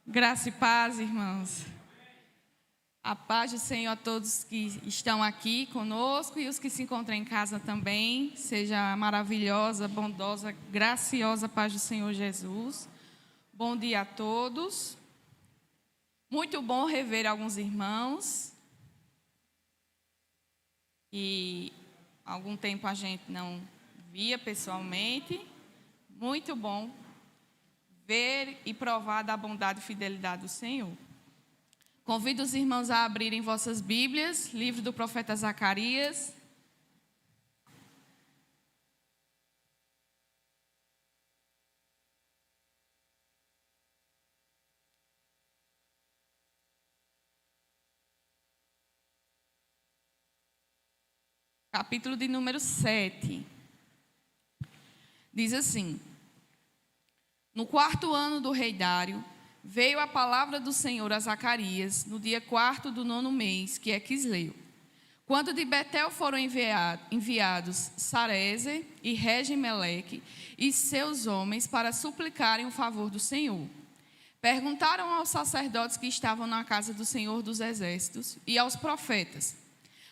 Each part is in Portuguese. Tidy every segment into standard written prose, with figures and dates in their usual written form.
Graça e paz, irmãos. A paz do Senhor a todos que estão aqui conosco e os que se encontram em casa também. Seja a maravilhosa, bondosa, graciosa paz do Senhor Jesus. Bom dia a todos. Muito bom rever alguns irmãos. E há algum tempo a gente não via pessoalmente. Muito bom ver e provar da bondade e fidelidade do Senhor. Convido os irmãos a abrirem vossas Bíblias, livro do profeta Zacarias. Capítulo de número 7. Diz assim: No 4º ano do rei Dário, veio a palavra do Senhor a Zacarias, no dia 4º do 9º mês, que é Quisleu. Quando de Betel foram enviados Sarezer e Regem-Meleque e seus homens para suplicarem o favor do Senhor. Perguntaram aos sacerdotes que estavam na casa do Senhor dos Exércitos e aos profetas: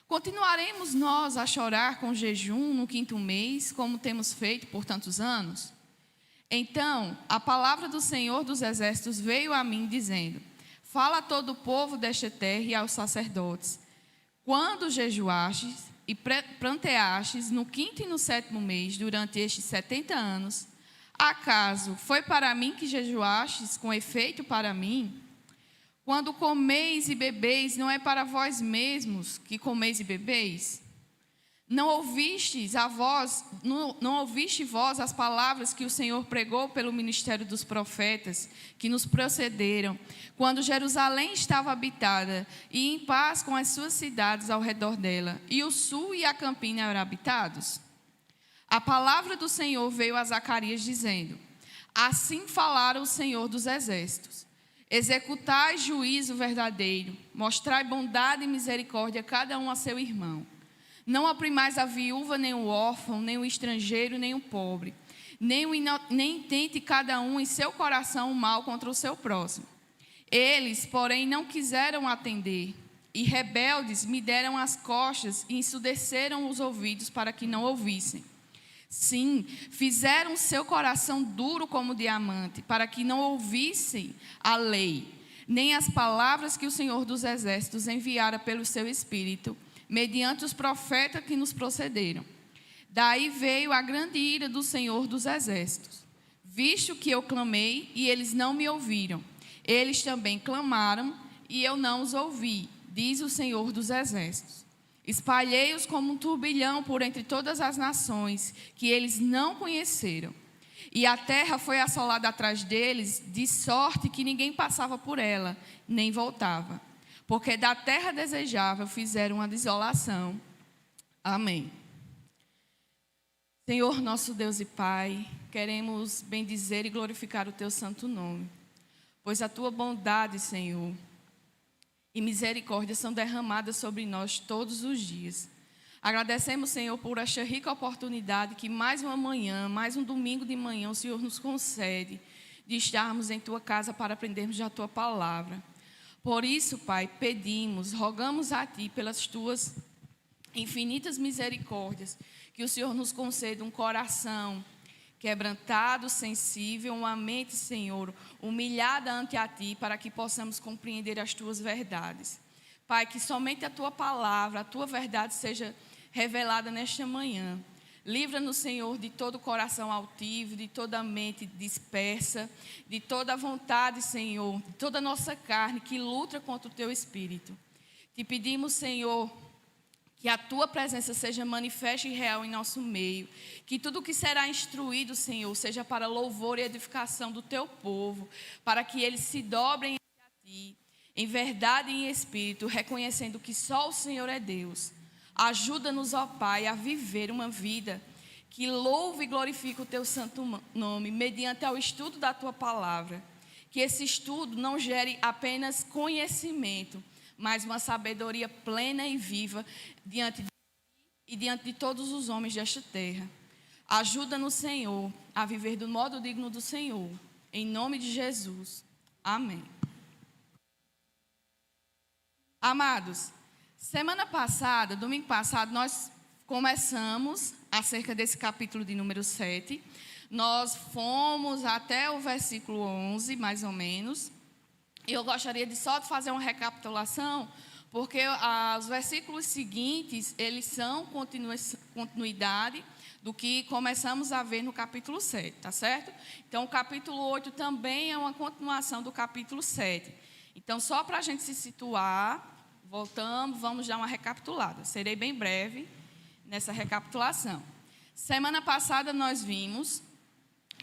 Continuaremos nós a chorar com jejum no 5º mês, como temos feito por tantos anos? Então, a palavra do Senhor dos Exércitos veio a mim, dizendo: Fala a todo o povo desta terra e aos sacerdotes: Quando jejuastes e planteastes no 5º e no 7º mês, durante estes 70 anos, acaso foi para mim que jejuastes, com efeito para mim? Quando comeis e bebeis, não é para vós mesmos que comeis e bebeis? Não ouviste vós as palavras que o Senhor pregou pelo ministério dos profetas que nos precederam, quando Jerusalém estava habitada e em paz com as suas cidades ao redor dela, e o sul e a campina eram habitados? A palavra do Senhor veio a Zacarias dizendo: Assim falara o Senhor dos Exércitos: Executai juízo verdadeiro, mostrai bondade e misericórdia a cada um a seu irmão. Não oprimais a viúva, nem o órfão, nem o estrangeiro, nem o pobre, nem tente cada um em seu coração o mal contra o seu próximo. Eles, porém, não quiseram atender, e rebeldes me deram as costas e ensurdeceram os ouvidos para que não ouvissem. Sim, fizeram seu coração duro como diamante, para que não ouvissem a lei, nem as palavras que o Senhor dos Exércitos enviara pelo seu Espírito, mediante os profetas que nos procederam. Daí veio a grande ira do Senhor dos Exércitos, visto que eu clamei e eles não me ouviram. Eles também clamaram e eu não os ouvi, diz o Senhor dos Exércitos. Espalhei-os como um turbilhão por entre todas as nações que eles não conheceram. E a terra foi assolada atrás deles, de sorte que ninguém passava por ela, nem voltava. Porque da terra desejável fizeram uma desolação. Amém. Senhor, nosso Deus e Pai, queremos bendizer e glorificar o Teu santo nome, pois a Tua bondade, Senhor, e misericórdia são derramadas sobre nós todos os dias. Agradecemos, Senhor, por esta rica oportunidade que mais uma manhã, mais um domingo de manhã, o Senhor nos concede de estarmos em Tua casa para aprendermos a Tua palavra. Por isso, Pai, pedimos, rogamos a Ti, pelas Tuas infinitas misericórdias, que o Senhor nos conceda um coração quebrantado, sensível, uma mente, Senhor, humilhada ante a Ti, para que possamos compreender as Tuas verdades. Pai, que somente a Tua palavra, a Tua verdade seja revelada nesta manhã. Livra-nos, Senhor, de todo coração altivo, de toda mente dispersa, de toda vontade, Senhor, de toda a nossa carne que luta contra o Teu Espírito. Te pedimos, Senhor, que a Tua presença seja manifesta e real em nosso meio. Que tudo que será instruído, Senhor, seja para louvor e edificação do Teu povo, para que eles se dobrem a Ti, em verdade e em espírito, reconhecendo que só o Senhor é Deus. Ajuda-nos, ó Pai, a viver uma vida que louve e glorifique o Teu santo nome, mediante ao estudo da Tua palavra. Que esse estudo não gere apenas conhecimento, mas uma sabedoria plena e viva diante de Ti e diante de todos os homens desta terra. Ajuda-nos, Senhor, a viver do modo digno do Senhor. Em nome de Jesus. Amém. Amados, semana passada, domingo passado, nós começamos acerca desse capítulo de número 7. Nós fomos até o versículo 11, mais ou menos. E eu gostaria de só fazer uma recapitulação, porque os versículos seguintes, eles são continuidade do que começamos a ver no capítulo 7, tá certo? Então, o capítulo 8 também é uma continuação do capítulo 7. Então, só para a gente se situar, voltamos, vamos dar uma recapitulada. Serei bem breve nessa recapitulação. Semana passada nós vimos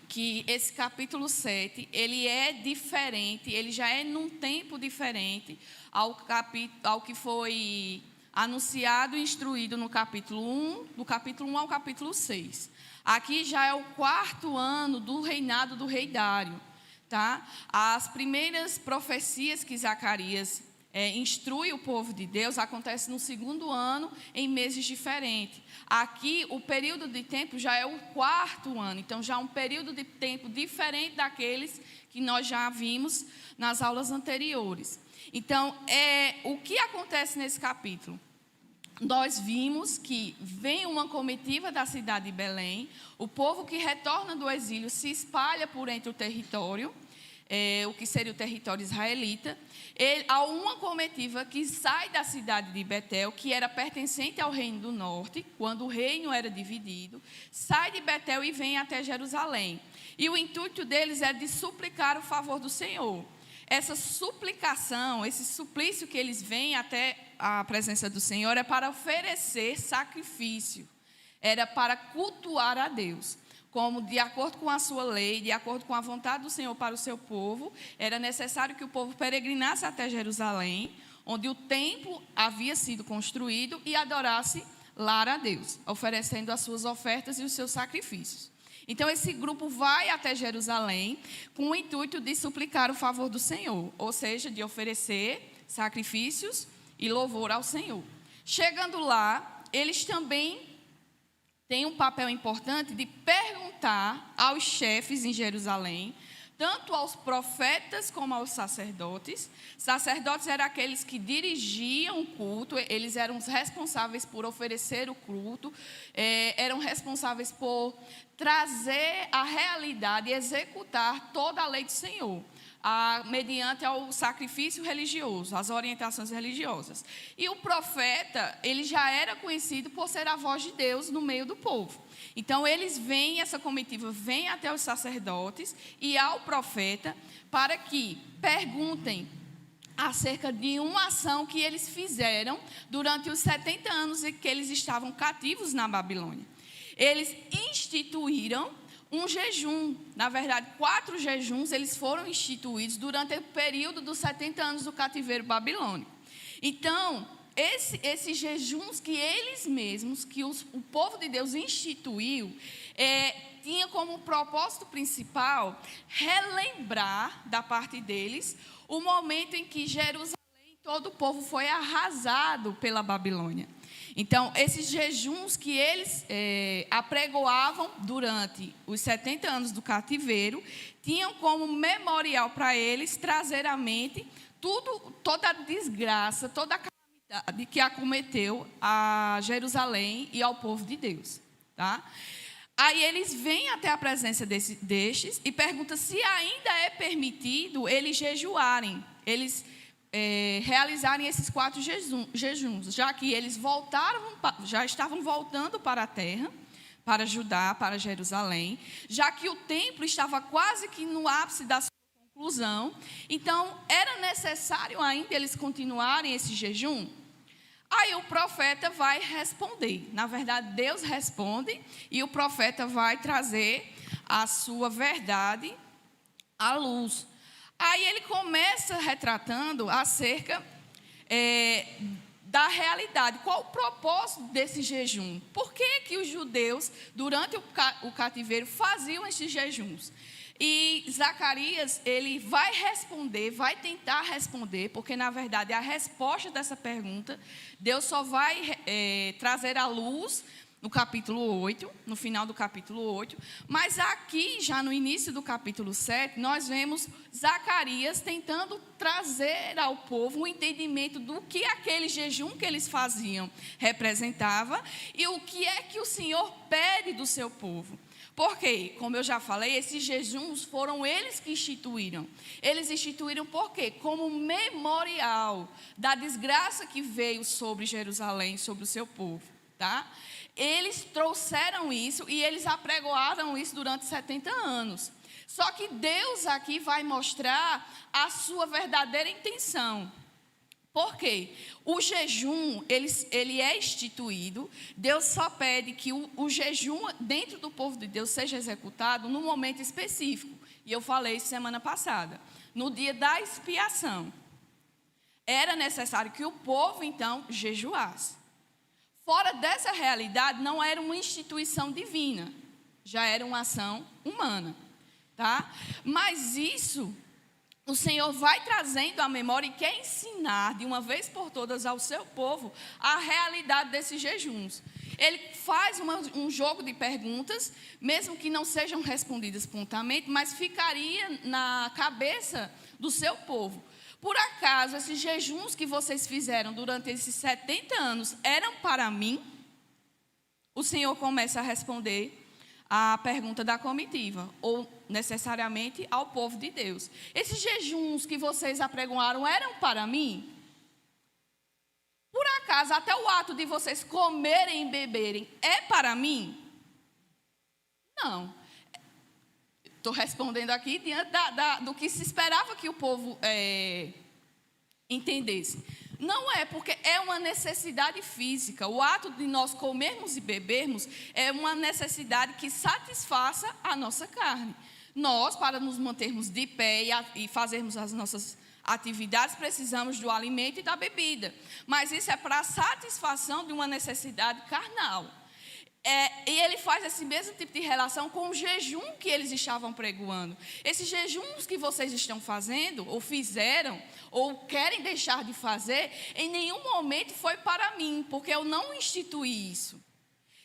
que esse capítulo 7, ele é diferente, ele já é num tempo diferente ao que foi anunciado e instruído no capítulo 1, do capítulo 1 ao capítulo 6. Aqui já é o 4º ano do reinado do rei Dário, tá? As primeiras profecias que Zacarias instrui o povo de Deus acontecem no 2º ano, em meses diferentes. Aqui, o período de tempo já é o 4º ano, então já é um período de tempo diferente daqueles que nós já vimos nas aulas anteriores. Então, o que acontece nesse capítulo? Nós vimos que vem uma comitiva da cidade de Belém, o povo que retorna do exílio se espalha por entre o território, o que seria o território israelita. Há uma comitiva que sai da cidade de Betel, que era pertencente ao reino do norte, quando o reino era dividido, sai de Betel e vem até Jerusalém. E o intuito deles é de suplicar o favor do Senhor. Essa suplicação, esse suplício que eles vêm até a presença do Senhor é para oferecer sacrifício, era para cultuar a Deus. Como de acordo com a sua lei, de acordo com a vontade do Senhor para o seu povo, era necessário que o povo peregrinasse até Jerusalém, onde o templo havia sido construído, e adorasse lá a Deus, oferecendo as suas ofertas e os seus sacrifícios. Então, esse grupo vai até Jerusalém com o intuito de suplicar o favor do Senhor, ou seja, de oferecer sacrifícios e louvor ao Senhor. Chegando lá, eles também têm um papel importante de perguntar aos chefes em Jerusalém, tanto aos profetas como aos sacerdotes. Sacerdotes eram aqueles que dirigiam o culto, eles eram os responsáveis por oferecer o culto, eram responsáveis por trazer a realidade e executar toda a lei do Senhor, mediante ao sacrifício religioso, as orientações religiosas. E o profeta, ele já era conhecido por ser a voz de Deus no meio do povo. Então, eles vêm, essa comitiva vem até os sacerdotes e ao profeta para que perguntem acerca de uma ação que eles fizeram durante os 70 anos em que eles estavam cativos na Babilônia. Eles instituíram um jejum, na verdade, 4 jejuns, eles foram instituídos durante o período dos 70 anos do cativeiro babilônico. Então, esses jejuns que eles mesmos, que o povo de Deus instituiu, tinha como propósito principal relembrar da parte deles o momento em que Jerusalém, todo o povo foi arrasado pela Babilônia. Então, esses jejuns que eles apregoavam durante os 70 anos do cativeiro, tinham como memorial para eles trazer à mente toda a desgraça, toda a calamidade que acometeu a Jerusalém e ao povo de Deus. Tá? Aí eles vêm até a presença destes e perguntam se ainda é permitido eles jejuarem, eles realizarem esses 4 jejuns, já que eles já estavam voltando para a terra, para Judá, para Jerusalém, já que o templo estava quase que no ápice da sua conclusão. Então, era necessário ainda eles continuarem esse jejum? Aí o profeta vai responder. Na verdade, Deus responde e o profeta vai trazer a sua verdade à luz. Aí ele começa retratando acerca da realidade. Qual o propósito desse jejum? Por que os judeus, durante o cativeiro, faziam esses jejuns? E Zacarias, ele vai responder, vai tentar responder, porque, na verdade, a resposta dessa pergunta, Deus só vai trazer à luz no capítulo 8, no final do capítulo 8, mas aqui, já no início do capítulo 7, nós vemos Zacarias tentando trazer ao povo um entendimento do que aquele jejum que eles faziam representava e o que é que o Senhor pede do seu povo. Porque, como eu já falei, esses jejuns foram eles que instituíram. Eles instituíram por quê? Como memorial da desgraça que veio sobre Jerusalém, sobre o seu povo, tá? Eles trouxeram isso e eles apregoaram isso durante 70 anos. Só que Deus aqui vai mostrar a sua verdadeira intenção. Por quê? O jejum, ele é instituído. Deus só pede que o jejum dentro do povo de Deus seja executado num momento específico. E eu falei isso semana passada. No dia da expiação. Era necessário que o povo, então, jejuasse. Fora dessa realidade, não era uma instituição divina. Já era uma ação humana. Tá? Mas isso, o Senhor vai trazendo à memória e quer ensinar de uma vez por todas ao seu povo a realidade desses jejuns. Ele faz um jogo de perguntas, mesmo que não sejam respondidas prontamente, mas ficaria na cabeça do seu povo. Por acaso, esses jejuns que vocês fizeram durante esses 70 anos eram para mim? O Senhor começa a responder a pergunta da comitiva, ou necessariamente ao povo de Deus. Esses jejuns que vocês apregoaram eram para mim? Por acaso, até o ato de vocês comerem e beberem é para mim? Não. Estou respondendo aqui diante do que se esperava que o povo entendesse. Não é, porque é uma necessidade física. O ato de nós comermos e bebermos é uma necessidade que satisfaça a nossa carne. Nós, para nos mantermos de pé e fazermos as nossas atividades, precisamos do alimento e da bebida. Mas isso é para a satisfação de uma necessidade carnal. E ele faz esse mesmo tipo de relação com o jejum que eles estavam pregoando. Esses jejuns que vocês estão fazendo, ou fizeram, ou querem deixar de fazer, em nenhum momento foi para mim, porque eu não instituí isso.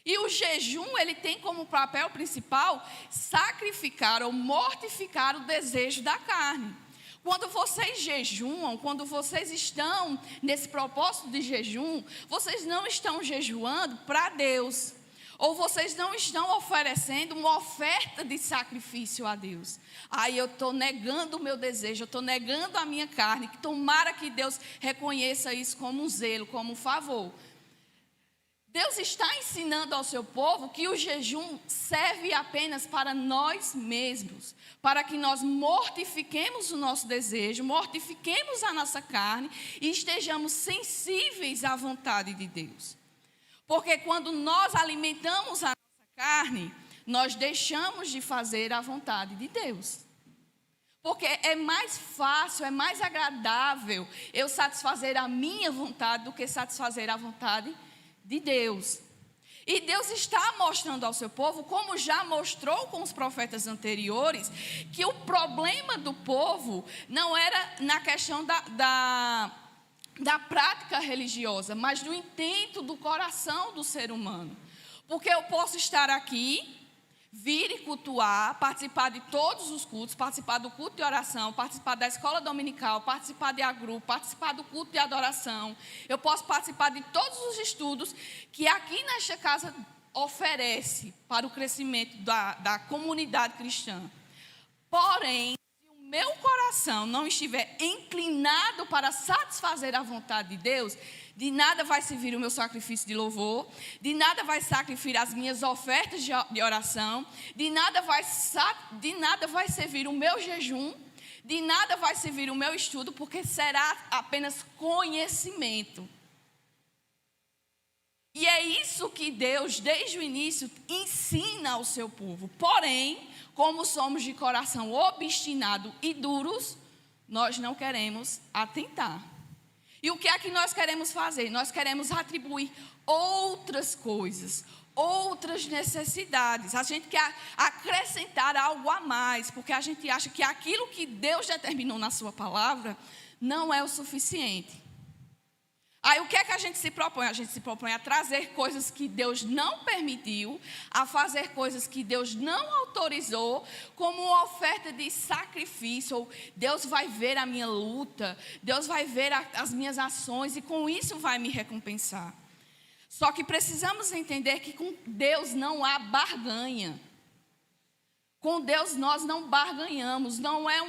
E o jejum, ele tem como papel principal sacrificar ou mortificar o desejo da carne. Quando vocês jejuam, quando vocês estão nesse propósito de jejum, vocês não estão jejuando para Deus. Ou vocês não estão oferecendo uma oferta de sacrifício a Deus. Aí eu estou negando o meu desejo, eu estou negando a minha carne. Que tomara que Deus reconheça isso como um zelo, como um favor. Deus está ensinando ao seu povo que o jejum serve apenas para nós mesmos. Para que nós mortifiquemos o nosso desejo, mortifiquemos a nossa carne e estejamos sensíveis à vontade de Deus. Porque quando nós alimentamos a nossa carne, nós deixamos de fazer a vontade de Deus. Porque é mais fácil, é mais agradável eu satisfazer a minha vontade do que satisfazer a vontade de Deus. E Deus está mostrando ao seu povo, como já mostrou com os profetas anteriores, que o problema do povo não era na questão da prática religiosa, mas do intento do coração do ser humano. Porque eu posso estar aqui, vir e cultuar, participar de todos os cultos, participar do culto de oração, participar da escola dominical, participar de agrupo, participar do culto de adoração. Eu posso participar de todos os estudos que aqui nesta casa oferece para o crescimento da comunidade cristã. Porém, meu coração não estiver inclinado para satisfazer a vontade de Deus, de nada vai servir o meu sacrifício de louvor, de nada vai sacrificar as minhas ofertas de oração, de nada vai servir o meu jejum, de nada vai servir o meu estudo, porque será apenas conhecimento. E é isso que Deus, desde o início, ensina ao seu povo. Porém, como somos de coração obstinado e duros, nós não queremos atentar. E o que é que nós queremos fazer? Nós queremos atribuir outras coisas, outras necessidades. A gente quer acrescentar algo a mais, porque a gente acha que aquilo que Deus determinou na sua palavra não é o suficiente. Aí o que é que a gente se propõe? A gente se propõe a trazer coisas que Deus não permitiu, a fazer coisas que Deus não autorizou, como uma oferta de sacrifício. Ou Deus vai ver a minha luta, Deus vai ver as minhas ações e com isso vai me recompensar. Só que precisamos entender que com Deus não há barganha. Com Deus nós não barganhamos, não é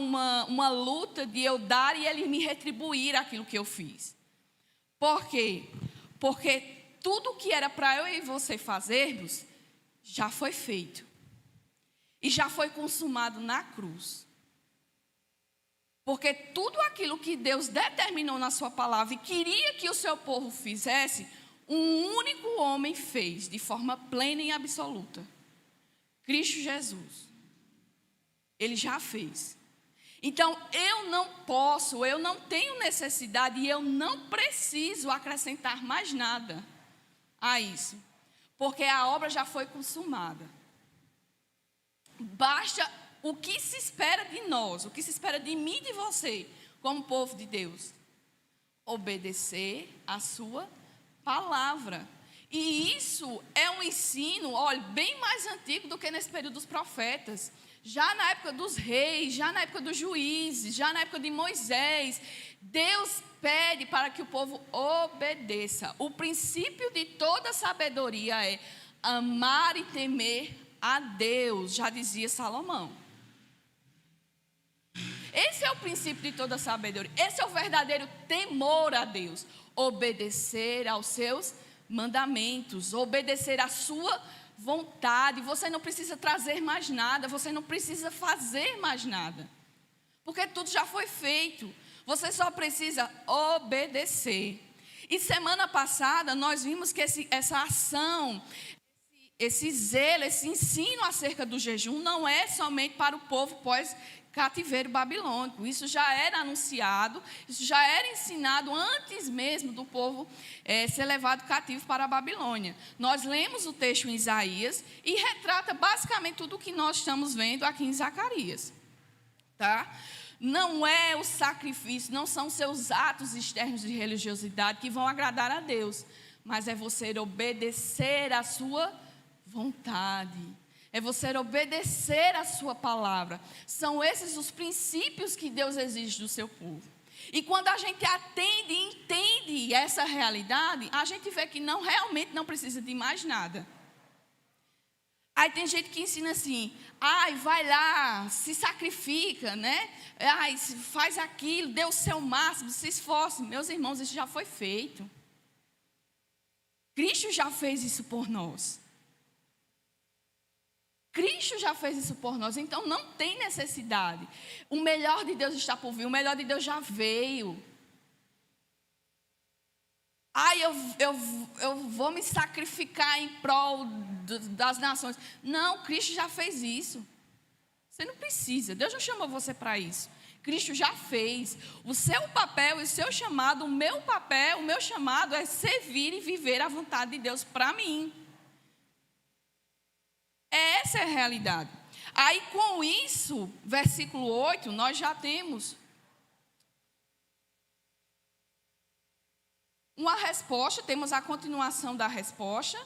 uma luta de eu dar e Ele me retribuir aquilo que eu fiz. Por quê? Porque tudo que era para eu e você fazermos, já foi feito. E já foi consumado na cruz. Porque tudo aquilo que Deus determinou na sua palavra e queria que o seu povo fizesse, um único homem fez de forma plena e absoluta. Cristo Jesus. Ele já fez. Então, eu não tenho necessidade e eu não preciso acrescentar mais nada a isso. Porque a obra já foi consumada. Basta o que se espera de nós, o que se espera de mim e de você, como povo de Deus. Obedecer a sua palavra. E isso é um ensino, olha, bem mais antigo do que nesse período dos profetas. Já na época dos reis, já na época dos juízes, já na época de Moisés, Deus pede para que o povo obedeça. O princípio de toda sabedoria é amar e temer a Deus, já dizia Salomão. Esse é o princípio de toda sabedoria. Esse é o verdadeiro temor a Deus. Obedecer aos seus mandamentos, obedecer à sua vontade. Você não precisa trazer mais nada, você não precisa fazer mais nada, porque tudo já foi feito. Você só precisa obedecer. E semana passada nós vimos que essa ação, esse zelo, esse ensino acerca do jejum não é somente para o povo pós-cativeiro babilônico. Isso já era anunciado, isso já era ensinado antes mesmo do povo ser levado cativo para a Babilônia. Nós lemos o texto em Isaías e retrata basicamente tudo o que nós estamos vendo aqui em Zacarias. Tá? Não é o sacrifício, não são seus atos externos de religiosidade que vão agradar a Deus, mas é você obedecer à sua vontade. É você obedecer a sua palavra. São esses os princípios que Deus exige do seu povo. E quando a gente atende e entende essa realidade, a gente vê que realmente não precisa de mais nada. Aí tem gente que ensina assim, vai lá, se sacrifica, né? Faz aquilo, dê o seu máximo, se esforce. Meus irmãos, isso já foi feito. Cristo já fez isso por nós. Cristo já fez isso por nós, então não tem necessidade. O melhor de Deus está por vir, o melhor de Deus já veio. Eu vou me sacrificar em prol das nações. Não, Cristo já fez isso. Você não precisa, Deus não chamou você para isso. Cristo já fez. O seu papel e o seu chamado, o meu papel, o meu chamado é servir e viver a vontade de Deus para mim. Essa é a realidade. Aí com isso, versículo 8, nós já temos uma resposta, temos a continuação da resposta,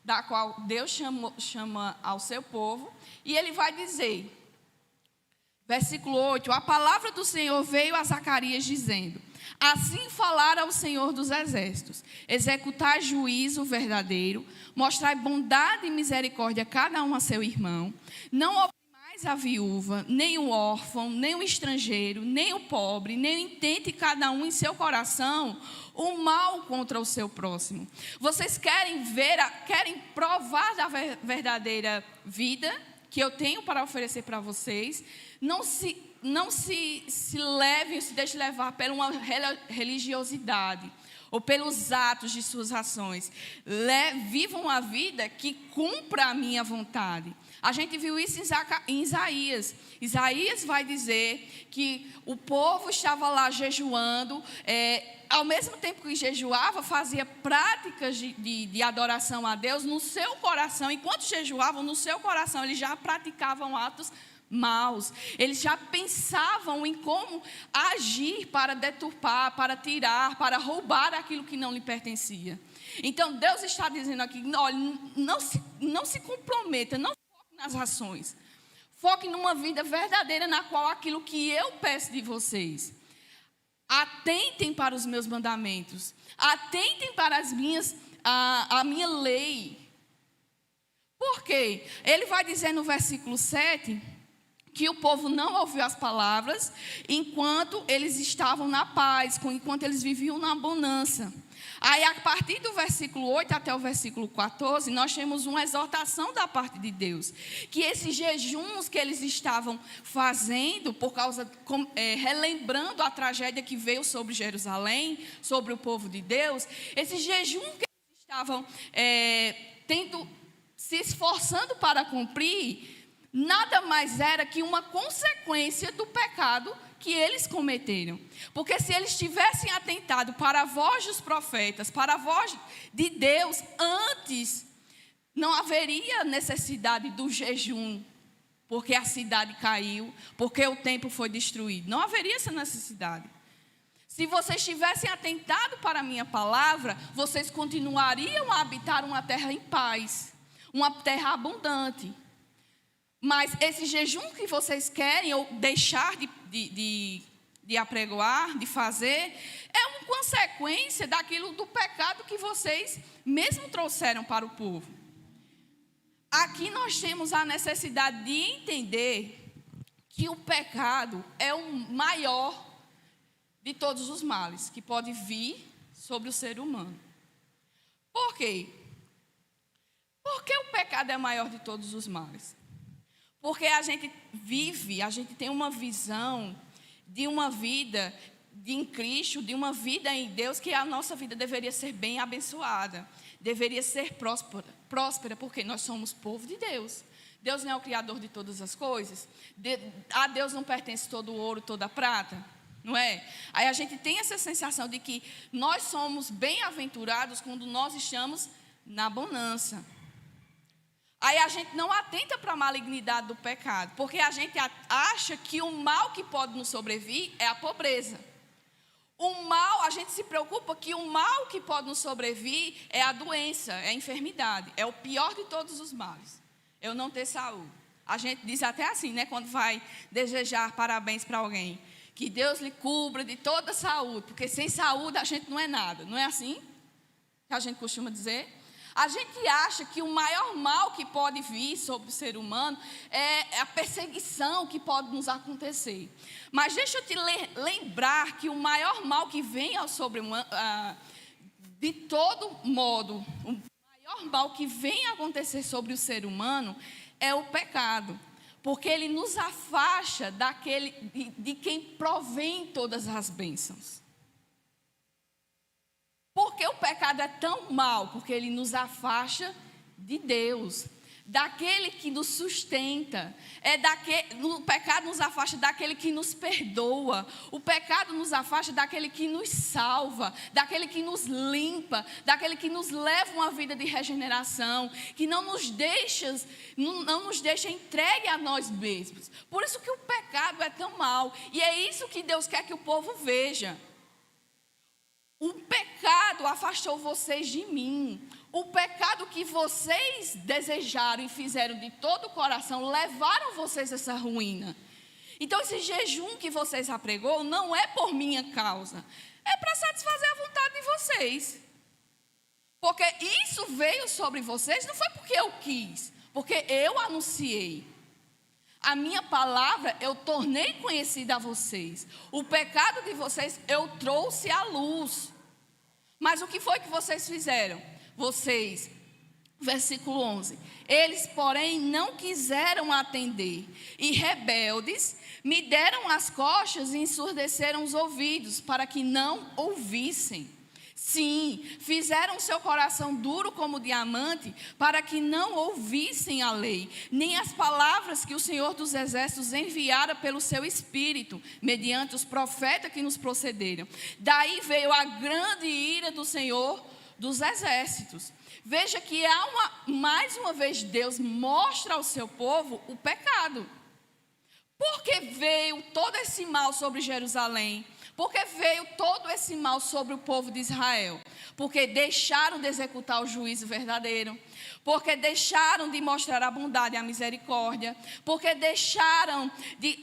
da qual Deus chama ao seu povo, e ele vai dizer, versículo 8, a palavra do Senhor veio a Zacarias dizendo, assim falara o Senhor dos exércitos, executai juízo verdadeiro, mostrai bondade e misericórdia a cada um a seu irmão, não oprimais a viúva, nem o órfão, nem o estrangeiro, nem o pobre, nem intente cada um em seu coração o mal contra o seu próximo. Vocês querem provar da verdadeira vida que eu tenho para oferecer para vocês? Não se levem, se deixem levar por uma religiosidade ou pelos atos de suas ações. Vivam uma vida que cumpra a minha vontade. A gente viu isso em Isaías. Isaías vai dizer que o povo estava lá jejuando, ao mesmo tempo que jejuava, fazia práticas de adoração a Deus no seu coração. Enquanto jejuavam, no seu coração, eles já praticavam atos maus. Eles já pensavam em como agir para deturpar, para tirar, para roubar aquilo que não lhe pertencia. Então Deus está dizendo aqui, olha, não se comprometa, não foque nas ações. Foque numa vida verdadeira na qual aquilo que eu peço de vocês. Atentem para os meus mandamentos. Atentem para a minha lei. Por quê? Ele vai dizer no versículo 7 que o povo não ouviu as palavras enquanto eles estavam na paz, enquanto eles viviam na bonança. Aí, a partir do versículo 8 até o versículo 14, nós temos uma exortação da parte de Deus. Que esses jejuns que eles estavam fazendo, relembrando a tragédia que veio sobre Jerusalém, sobre o povo de Deus, esse jejum que eles estavam se esforçando para cumprir, nada mais era que uma consequência do pecado que eles cometeram. Porque se eles tivessem atentado para a voz dos profetas, para a voz de Deus, antes não haveria necessidade do jejum, porque a cidade caiu, porque o templo foi destruído. Não haveria essa necessidade. Se vocês tivessem atentado para a minha palavra, vocês continuariam a habitar uma terra em paz, uma terra abundante. Mas esse jejum que vocês querem, ou deixar de apregoar, de fazer, é uma consequência do pecado que vocês mesmo trouxeram para o povo. Aqui nós temos a necessidade de entender que o pecado é o maior de todos os males que pode vir sobre o ser humano. Por quê? Por que o pecado é o maior de todos os males? Porque a gente tem uma visão de uma vida em Cristo, de uma vida em Deus, que a nossa vida deveria ser bem abençoada, deveria ser próspera, porque nós somos povo de Deus. Deus não é o criador de todas as coisas. A Deus não pertence todo o ouro, toda a prata, não é? Aí a gente tem essa sensação de que nós somos bem-aventurados quando nós estamos na bonança. Aí a gente não atenta para a malignidade do pecado, porque a gente acha que o mal que pode nos sobrevir é a pobreza. A gente se preocupa que o mal que pode nos sobrevir é a doença, é a enfermidade. É o pior de todos os males, eu não ter saúde. A gente diz até assim, né, quando vai desejar parabéns para alguém, que Deus lhe cubra de toda a saúde, porque sem saúde a gente não é nada. Não é assim que a gente costuma dizer? A gente acha que o maior mal que pode vir sobre o ser humano é a perseguição que pode nos acontecer. Mas deixa eu te lembrar que o maior mal que vem ao sobre de todo modo, o maior mal que vem a acontecer sobre o ser humano é o pecado. Porque ele nos afasta de quem provém todas as bênçãos. Por que o pecado é tão mau? Porque ele nos afasta de Deus, daquele que nos sustenta. O pecado nos afasta daquele que nos perdoa. O pecado nos afasta daquele que nos salva, daquele que nos limpa, daquele que nos leva uma vida de regeneração, que não nos deixa entregue a nós mesmos. Por isso que o pecado é tão mau. E é isso que Deus quer que o povo veja. O pecado afastou vocês de mim. O pecado que vocês desejaram e fizeram de todo o coração levaram vocês a essa ruína. Então esse jejum que vocês apregou não é por minha causa, é para satisfazer a vontade de vocês. Porque isso veio sobre vocês, não foi porque eu quis, porque eu anunciei. A minha palavra eu tornei conhecida a vocês. O pecado de vocês eu trouxe à luz. Mas o que foi que vocês fizeram? Vocês, versículo 11. Eles, porém, não quiseram atender. E rebeldes me deram as costas e ensurdeceram os ouvidos, para que não ouvissem. Sim, fizeram seu coração duro como diamante, para que não ouvissem a lei, nem as palavras que o Senhor dos Exércitos enviara pelo seu Espírito, mediante os profetas que nos procederam. Daí veio a grande ira do Senhor dos Exércitos. Veja que mais uma vez Deus mostra ao seu povo o pecado. Por que veio todo esse mal sobre Jerusalém? Por que veio todo esse mal sobre o povo de Israel? Porque deixaram de executar o juízo verdadeiro. Porque deixaram de mostrar a bondade e a misericórdia. Porque deixaram de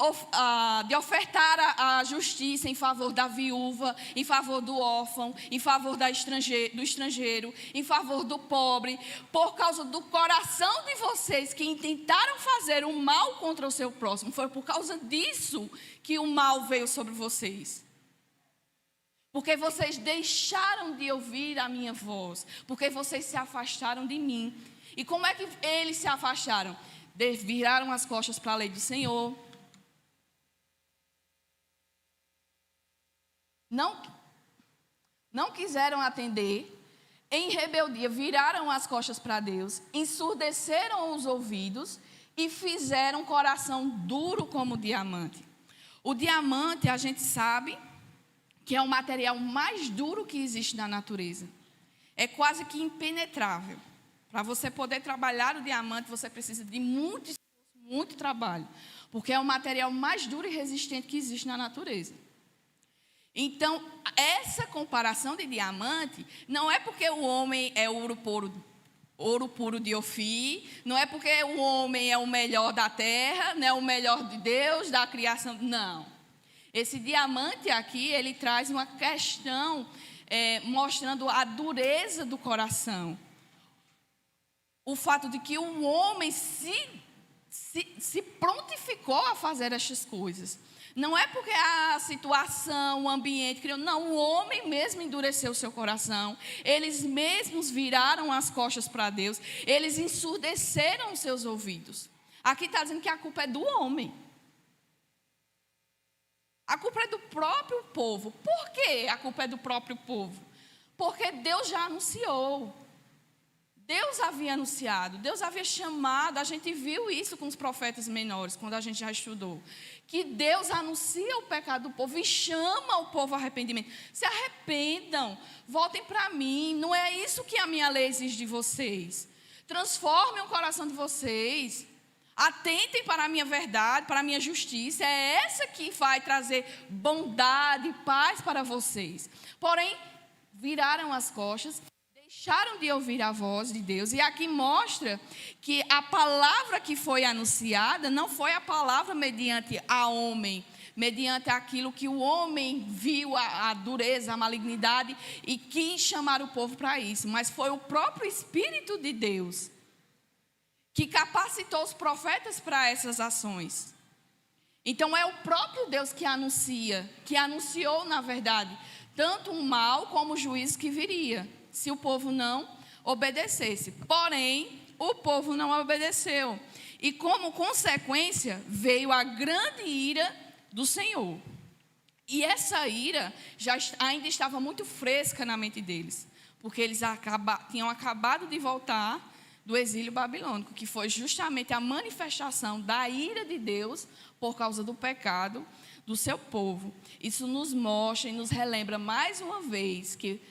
ofertar a justiça em favor da viúva, em favor do órfão, em favor do estrangeiro, em favor do pobre. Por causa do coração de vocês que intentaram fazer o mal contra o seu próximo. Foi por causa disso que o mal veio sobre vocês. Porque vocês deixaram de ouvir a minha voz. Porque vocês se afastaram de mim. E como é que eles se afastaram? Viraram as costas para a lei do Senhor. Não quiseram atender. Em rebeldia, viraram as costas para Deus. Ensurdeceram os ouvidos. E fizeram um coração duro como diamante. O diamante, a gente sabe que é o material mais duro que existe na natureza. É quase que impenetrável. Para você poder trabalhar o diamante, você precisa de muito esforço, muito trabalho. Porque é o material mais duro e resistente que existe na natureza. Então, essa comparação de diamante, não é porque o homem é ouro puro de Ofir, não é porque o homem é o melhor da terra, não é o melhor de Deus, da criação, não. Esse diamante aqui, ele traz uma questão mostrando a dureza do coração. O fato de que o homem se prontificou a fazer estas coisas. Não é porque a situação, o ambiente criou. Não, o homem mesmo endureceu o seu coração. Eles mesmos viraram as costas para Deus. Eles ensurdeceram os seus ouvidos. Aqui está dizendo que a culpa é do homem. A culpa é do próprio povo. Por que a culpa é do próprio povo? Porque Deus já anunciou. Deus havia anunciado, Deus havia chamado, a gente viu isso com os profetas menores, quando a gente já estudou. Que Deus anuncia o pecado do povo e chama o povo ao arrependimento. Se arrependam, voltem para mim, não é isso que a minha lei exige de vocês. Transformem o coração de vocês. Atentem para a minha verdade, para a minha justiça. É essa que vai trazer bondade e paz para vocês. Porém, viraram as costas, deixaram de ouvir a voz de Deus. E aqui mostra que a palavra que foi anunciada não foi a palavra mediante a homem, mediante aquilo que o homem viu, a dureza, a malignidade, e quis chamar o povo para isso. Mas foi o próprio Espírito de Deus que capacitou os profetas para essas ações. Então é o próprio Deus que anuncia, que anunciou, na verdade, tanto o mal como o juízo que viria, se o povo não obedecesse. Porém, o povo não obedeceu. E como consequência, veio a grande ira do Senhor. E essa ira ainda estava muito fresca na mente deles, porque eles tinham acabado de voltar do exílio babilônico, que foi justamente a manifestação da ira de Deus por causa do pecado do seu povo. Isso nos mostra e nos relembra mais uma vez que,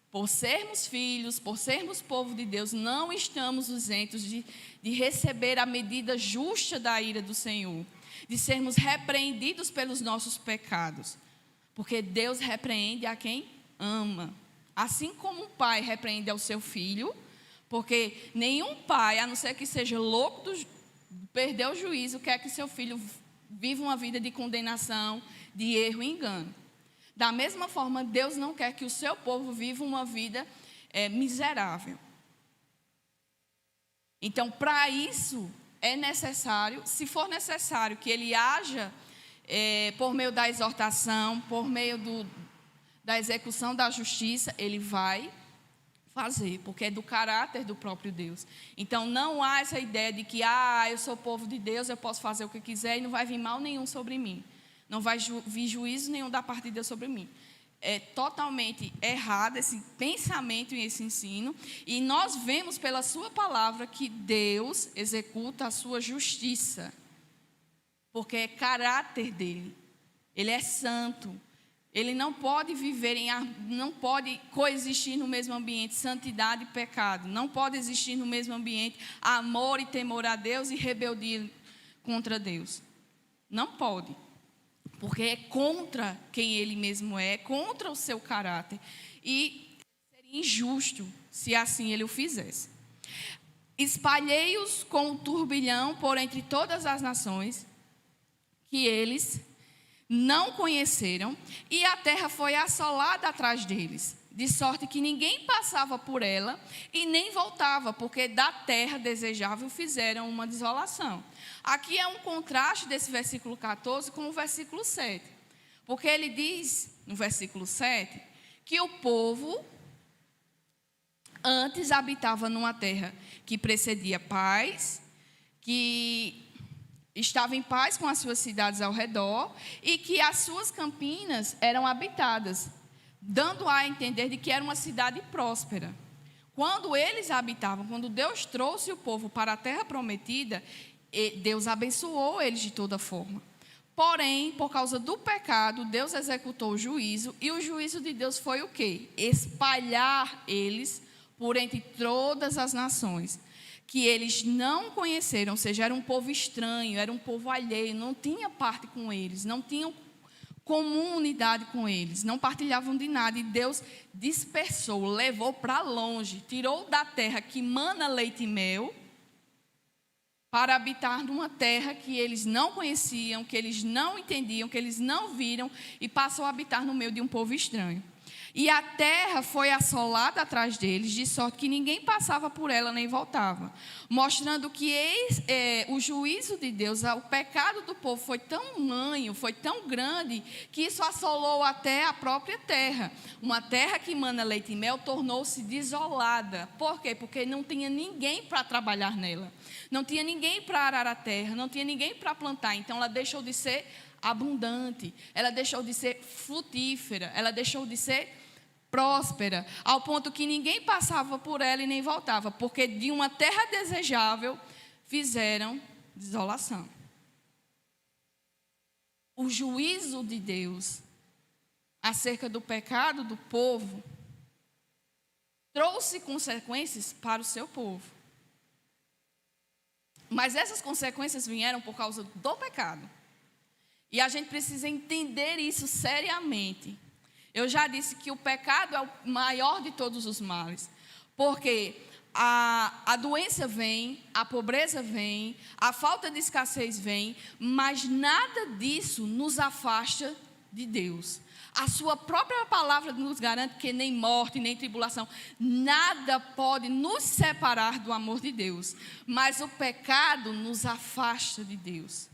por sermos filhos, por sermos povo de Deus, não estamos isentos de receber a medida justa da ira do Senhor, de sermos repreendidos pelos nossos pecados, porque Deus repreende a quem ama. Assim como um pai repreende ao seu filho, porque nenhum pai, a não ser que seja louco de perder o juízo, quer que seu filho viva uma vida de condenação, de erro e engano. Da mesma forma, Deus não quer que o seu povo viva uma vida miserável. Então, para isso, é necessário, se for necessário, que ele haja por meio da exortação, por meio da execução da justiça, ele vai fazer, porque é do caráter do próprio Deus. Então, não há essa ideia de que, eu sou povo de Deus, eu posso fazer o que quiser e não vai vir mal nenhum sobre mim. Não vai vir juízo nenhum da parte de Deus sobre mim. É totalmente errado esse pensamento e esse ensino. E nós vemos pela sua palavra que Deus executa a sua justiça, porque é caráter dele. Ele é santo. Ele não pode não pode coexistir no mesmo ambiente santidade e pecado. Não pode existir no mesmo ambiente amor e temor a Deus e rebeldia contra Deus. Não pode, porque é contra quem ele mesmo é contra o seu caráter. E seria injusto se assim ele o fizesse. Espalhei-os com um turbilhão por entre todas as nações que eles não conheceram, e a terra foi assolada atrás deles, de sorte que ninguém passava por ela e nem voltava, porque da terra desejável fizeram uma desolação. Aqui é um contraste desse versículo 14 com o versículo 7, porque ele diz, no versículo 7, que o povo antes habitava numa terra que precedia paz, que estava em paz com as suas cidades ao redor e que as suas campinas eram habitadas, dando a entender de que era uma cidade próspera. Quando eles habitavam, quando Deus trouxe o povo para a terra prometida, Deus abençoou eles de toda forma. Porém, por causa do pecado, Deus executou o juízo, e o juízo de Deus foi o quê? Espalhar eles por entre todas as nações que eles não conheceram, ou seja, era um povo estranho, era um povo alheio, não tinha parte com eles, não tinham comunidade com eles, não partilhavam de nada, e Deus dispersou, levou para longe, tirou da terra que mana leite e mel, para habitar numa terra que eles não conheciam, que eles não entendiam, que eles não viram, e passou a habitar no meio de um povo estranho. E a terra foi assolada atrás deles, de sorte que ninguém passava por ela nem voltava, mostrando que o juízo de Deus, o pecado do povo foi tão manho, foi tão grande, que isso assolou até a própria terra. Uma terra que mana leite e mel tornou-se desolada. Por quê? Porque não tinha ninguém para trabalhar nela, não tinha ninguém para arar a terra, não tinha ninguém para plantar, então ela deixou de ser abundante, ela deixou de ser frutífera, ela deixou de ser próspera, ao ponto que ninguém passava por ela e nem voltava, porque de uma terra desejável fizeram desolação. O juízo de Deus acerca do pecado do povo trouxe consequências para o seu povo. Mas essas consequências vieram por causa do pecado. E a gente precisa entender isso seriamente. Eu já disse que o pecado é o maior de todos os males, porque a doença vem, a pobreza vem, a falta de escassez vem, mas nada disso nos afasta de Deus. A sua própria palavra nos garante que nem morte, nem tribulação, nada pode nos separar do amor de Deus, mas o pecado nos afasta de Deus.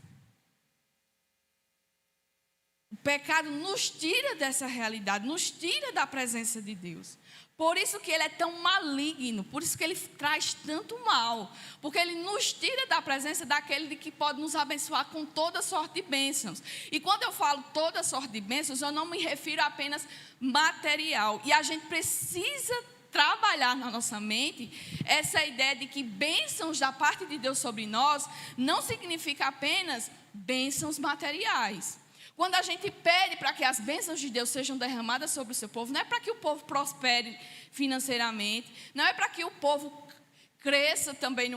O pecado nos tira dessa realidade, nos tira da presença de Deus. Por isso que ele é tão maligno, por isso que ele traz tanto mal. Porque ele nos tira da presença daquele que pode nos abençoar com toda sorte de bênçãos. E quando eu falo toda sorte de bênçãos, eu não me refiro apenas material. E a gente precisa trabalhar na nossa mente essa ideia de que bênçãos da parte de Deus sobre nós não significa apenas bênçãos materiais. Quando a gente pede para que as bênçãos de Deus sejam derramadas sobre o seu povo, não é para que o povo prospere financeiramente, não é para que o povo cresça também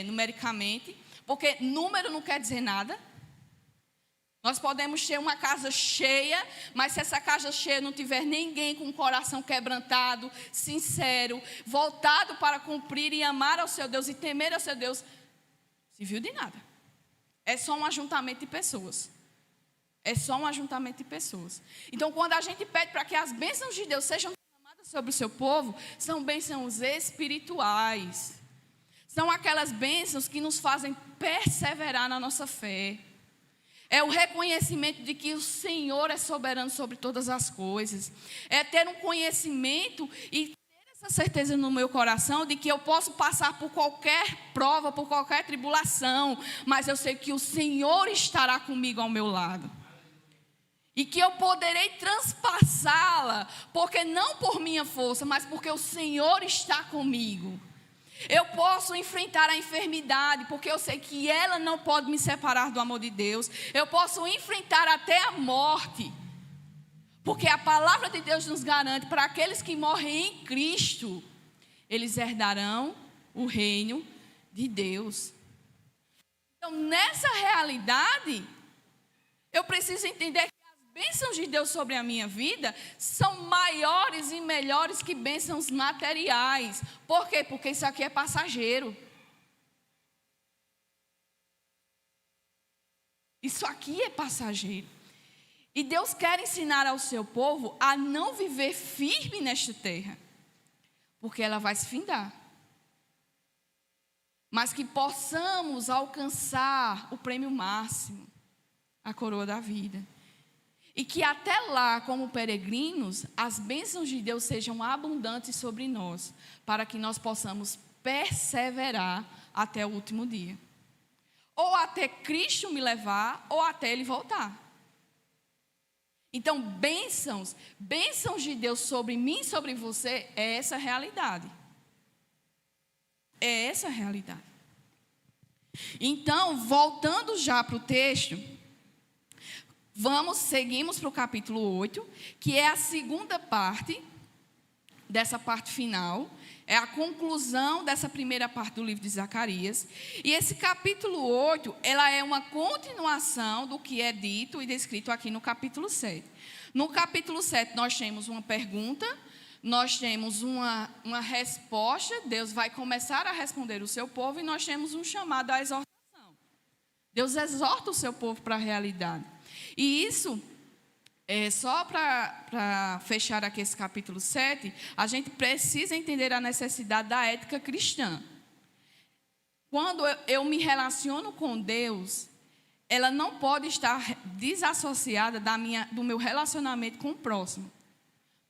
numericamente, porque número não quer dizer nada. Nós podemos ter uma casa cheia, mas se essa casa cheia não tiver ninguém com o coração quebrantado, sincero, voltado para cumprir e amar ao seu Deus e temer ao seu Deus, serviu de nada. É só um ajuntamento de pessoas. É só um ajuntamento de pessoas. Então, quando a gente pede para que as bênçãos de Deus sejam derramadas sobre o seu povo, são bênçãos espirituais. São aquelas bênçãos que nos fazem perseverar na nossa fé. É o reconhecimento de que o Senhor é soberano sobre todas as coisas. É ter um conhecimento e ter essa certeza no meu coração de que eu posso passar por qualquer prova, por qualquer tribulação, mas eu sei que o Senhor estará comigo ao meu lado. E que eu poderei transpassá-la, porque não por minha força, mas porque o Senhor está comigo. Eu posso enfrentar a enfermidade, porque eu sei que ela não pode me separar do amor de Deus. Eu posso enfrentar até a morte, porque a palavra de Deus nos garante, para aqueles que morrem em Cristo, eles herdarão o reino de Deus. Então, nessa realidade, Eu preciso entender que as bênçãos de Deus sobre a minha vida são maiores e melhores que bênçãos materiais. Por quê? Porque isso aqui é passageiro. Isso aqui é passageiro. E Deus quer ensinar ao seu povo a não viver firme nesta terra, porque ela vai se findar. Mas que possamos alcançar o prêmio máximo, a coroa da vida. E que até lá, como peregrinos, as bênçãos de Deus sejam abundantes sobre nós, para que nós possamos perseverar até o último dia. Ou até Cristo me levar, ou até Ele voltar. Então, bênçãos de Deus sobre mim e sobre você, é essa realidade. É essa realidade. Então, voltando já para o texto, seguimos para o capítulo 8, que é a segunda parte, dessa parte final, é a conclusão dessa primeira parte do livro de Zacarias. E esse capítulo 8, ela é uma continuação do que é dito e descrito aqui no capítulo 7. No capítulo 7, nós temos uma pergunta, nós temos uma resposta, Deus vai começar a responder o seu povo, e nós temos um chamado à exortação. Deus exorta o seu povo para a realidade. E isso, só para fechar aqui esse capítulo 7, a gente precisa entender a necessidade da ética cristã. Quando eu me relaciono com Deus, ela não pode estar desassociada do meu relacionamento com o próximo.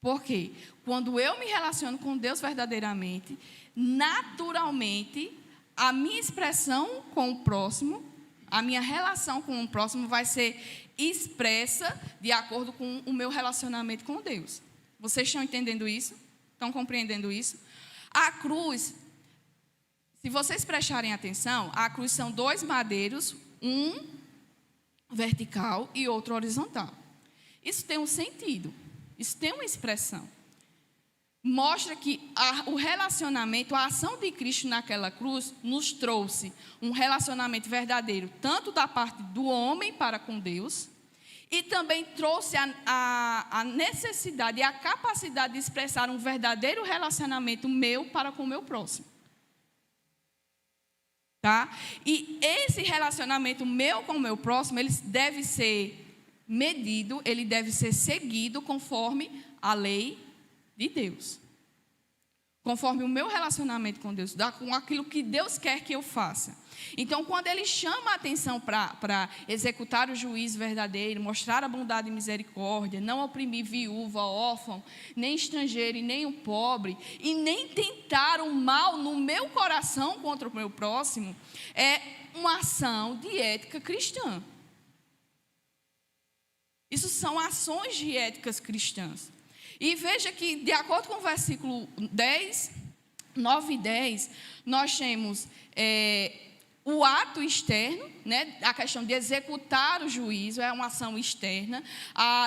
Por quê? Quando eu me relaciono com Deus verdadeiramente, naturalmente, a minha expressão com o próximo, a minha relação com o próximo vai ser expressa de acordo com o meu relacionamento com Deus. Vocês estão entendendo isso? Estão compreendendo isso? A cruz, se vocês prestarem atenção, a cruz são 2 madeiros, um vertical e outro horizontal. Isso tem um sentido, isso tem uma expressão. Mostra que o relacionamento, a ação de Cristo naquela cruz, nos trouxe um relacionamento verdadeiro, tanto da parte do homem para com Deus, e também trouxe a necessidade e a capacidade de expressar um verdadeiro relacionamento meu para com o meu próximo. Tá? E esse relacionamento meu com o meu próximo, ele deve ser medido, ele deve ser seguido conforme a lei de Deus, conforme o meu relacionamento com Deus, com aquilo que Deus quer que eu faça. Então, quando Ele chama a atenção para executar o juízo verdadeiro, mostrar a bondade e misericórdia, não oprimir viúva, órfão, nem estrangeiro e nem o pobre, e nem tentar o mal no meu coração contra o meu próximo, é uma ação de ética cristã. Isso são ações de éticas cristãs. E veja que, de acordo com o versículo 9 e 10, nós temos o ato externo, né, a questão de executar o juízo é uma ação externa,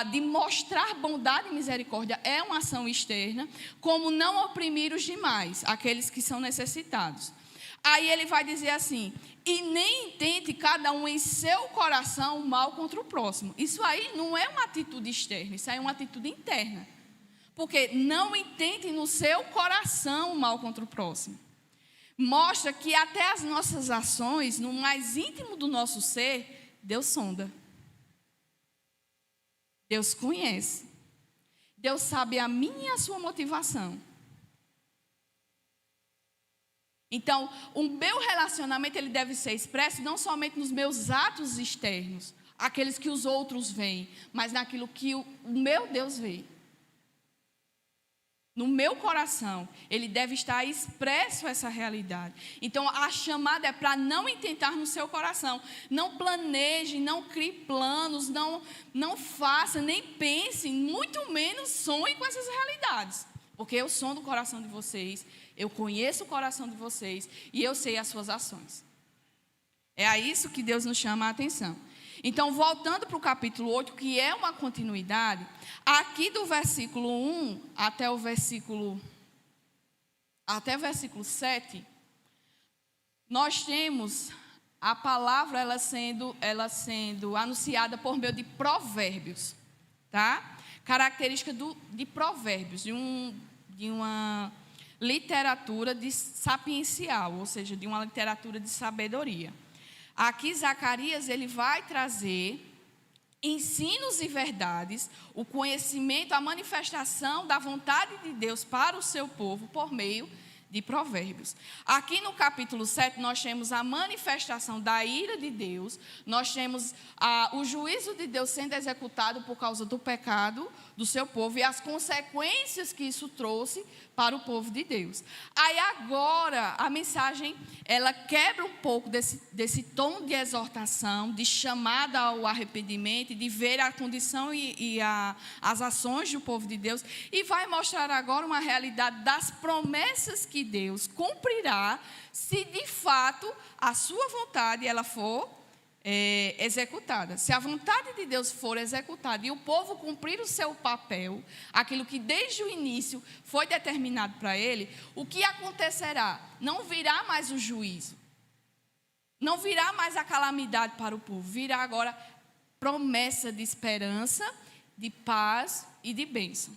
de mostrar bondade e misericórdia é uma ação externa, como não oprimir os demais, aqueles que são necessitados. Aí ele vai dizer assim: e nem intente cada um em seu coração o mal contra o próximo. Isso aí não é uma atitude externa, isso aí é uma atitude interna. Porque não intente no seu coração o mal contra o próximo. Mostra que até as nossas ações, no mais íntimo do nosso ser, Deus sonda. Deus conhece. Deus sabe a minha e a sua motivação. Então, o meu relacionamento ele deve ser expresso não somente nos meus atos externos, aqueles que os outros veem, mas naquilo que o meu Deus vê. No meu coração, ele deve estar expresso essa realidade. Então, a chamada é para não intentar no seu coração. Não planeje, não crie planos, não faça, nem pense, muito menos sonhe com essas realidades. Porque eu sou do coração de vocês, eu conheço o coração de vocês e eu sei as suas ações. É a isso que Deus nos chama a atenção. Então, voltando para o capítulo 8, que é uma continuidade, aqui do versículo 1 até o versículo 7, nós temos a palavra ela sendo anunciada por meio de provérbios, tá? Característica de provérbios, de uma literatura sapiencial, ou seja, de uma literatura de sabedoria. Aqui Zacarias ele vai trazer ensinos e verdades, o conhecimento, a manifestação da vontade de Deus para o seu povo por meio de provérbios. Aqui no capítulo 7 nós temos a manifestação da ira de Deus, nós temos o juízo de Deus sendo executado por causa do pecado do seu povo e as consequências que isso trouxe para o povo de Deus. Aí agora a mensagem ela quebra um pouco desse tom de exortação, de chamada ao arrependimento, de ver a condição e as ações do povo de Deus, e vai mostrar agora uma realidade das promessas que Deus cumprirá se de fato a sua vontade ela for executada. Se a vontade de Deus for executada e o povo cumprir o seu papel, aquilo que desde o início foi determinado para ele, o que acontecerá? Não virá mais o juízo, não virá mais a calamidade para o povo, virá agora promessa de esperança, de paz e de bênção.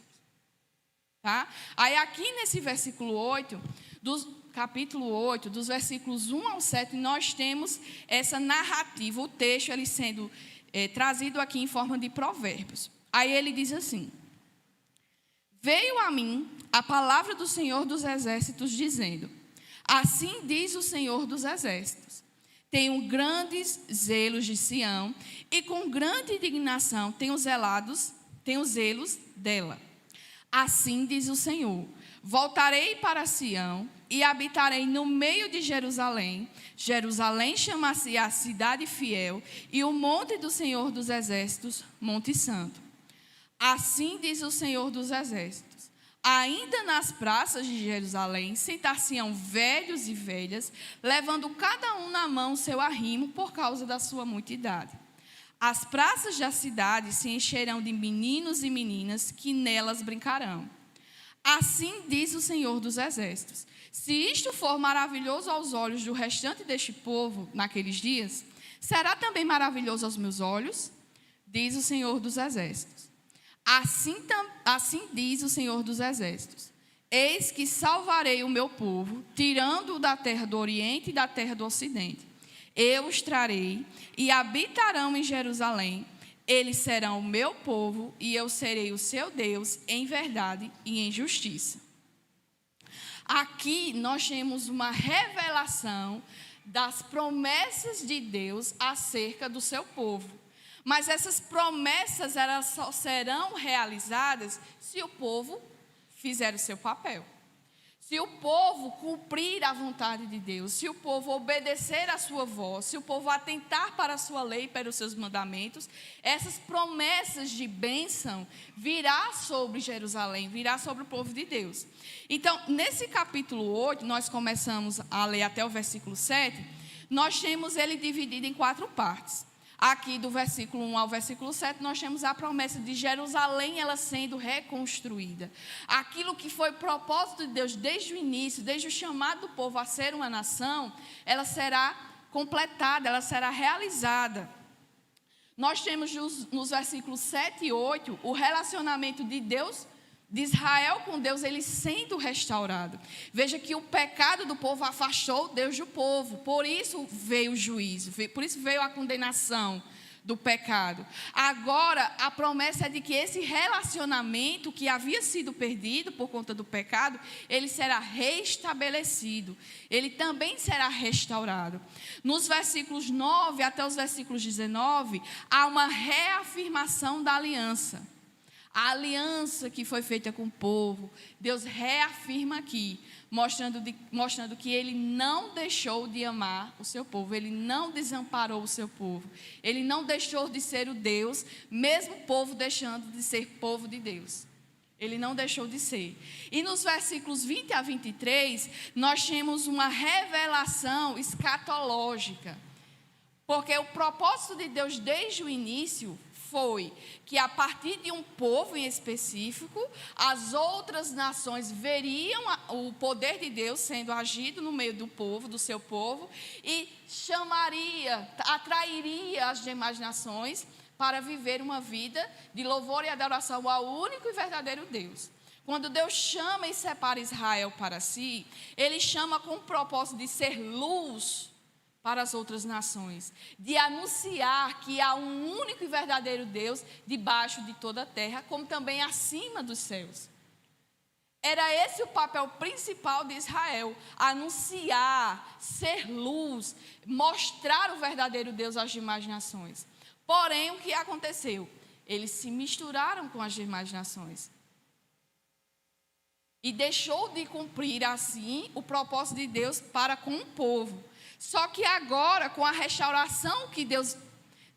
Tá? Aí aqui nesse versículo 8, capítulo 8, dos versículos 1 ao 7, nós temos essa narrativa, o texto ele sendo trazido aqui em forma de provérbios. Aí ele diz assim: veio a mim a palavra do Senhor dos Exércitos, dizendo, assim diz o Senhor dos Exércitos, tenho grandes zelos de Sião, e com grande indignação tenho zelos dela. Assim diz o Senhor, voltarei para Sião e habitarei no meio de Jerusalém. Jerusalém chama-se a cidade fiel e o monte do Senhor dos Exércitos, Monte Santo. Assim diz o Senhor dos Exércitos, ainda nas praças de Jerusalém sentar-se-ão velhos e velhas, levando cada um na mão seu arrimo por causa da sua muita idade. As praças da cidade se encherão de meninos e meninas que nelas brincarão. Assim diz o Senhor dos Exércitos, se isto for maravilhoso aos olhos do restante deste povo naqueles dias, será também maravilhoso aos meus olhos? Diz o Senhor dos Exércitos. Assim diz o Senhor dos Exércitos, eis que salvarei o meu povo, tirando-o da terra do Oriente e da terra do Ocidente. Eu os trarei e habitarão em Jerusalém. Eles serão o meu povo e eu serei o seu Deus em verdade e em justiça. Aqui nós temos uma revelação das promessas de Deus acerca do seu povo. Mas essas promessas elas só serão realizadas se o povo fizer o seu papel. Se o povo cumprir a vontade de Deus, se o povo obedecer a sua voz, se o povo atentar para a sua lei e para os seus mandamentos, essas promessas de bênção virá sobre Jerusalém, virá sobre o povo de Deus. Então, nesse capítulo 8, nós começamos a ler até o versículo 7, nós temos ele dividido em 4 partes. Aqui do versículo 1 ao versículo 7, nós temos a promessa de Jerusalém, ela sendo reconstruída. Aquilo que foi propósito de Deus desde o início, desde o chamado do povo a ser uma nação, ela será completada, ela será realizada. Nós temos nos versículos 7 e 8, o relacionamento de Deus, de Israel com Deus, ele sendo restaurado. Veja que o pecado do povo afastou Deus do povo, por isso veio o juízo, por isso veio a condenação do pecado. Agora, a promessa é de que esse relacionamento que havia sido perdido por conta do pecado, ele será restabelecido, ele também será restaurado. Nos versículos 9 até os versículos 19, há uma reafirmação da aliança. A aliança que foi feita com o povo, Deus reafirma aqui, mostrando que Ele não deixou de amar o seu povo, Ele não desamparou o seu povo, Ele não deixou de ser o Deus, mesmo o povo deixando de ser povo de Deus. Ele não deixou de ser. E nos versículos 20 a 23, nós temos uma revelação escatológica, porque o propósito de Deus desde o início foi que a partir de um povo em específico, as outras nações veriam o poder de Deus sendo agido no meio do povo, do seu povo, e atrairia as demais nações para viver uma vida de louvor e adoração ao único e verdadeiro Deus. Quando Deus chama e separa Israel para si, Ele chama com o propósito de ser luz para as outras nações, de anunciar que há um único e verdadeiro Deus debaixo de toda a terra, como também acima dos céus. Era esse o papel principal de Israel, anunciar, ser luz, mostrar o verdadeiro Deus às demais nações. Porém, o que aconteceu? Eles se misturaram com as demais nações. E deixou de cumprir assim o propósito de Deus para com o povo. Só que agora, com a restauração que Deus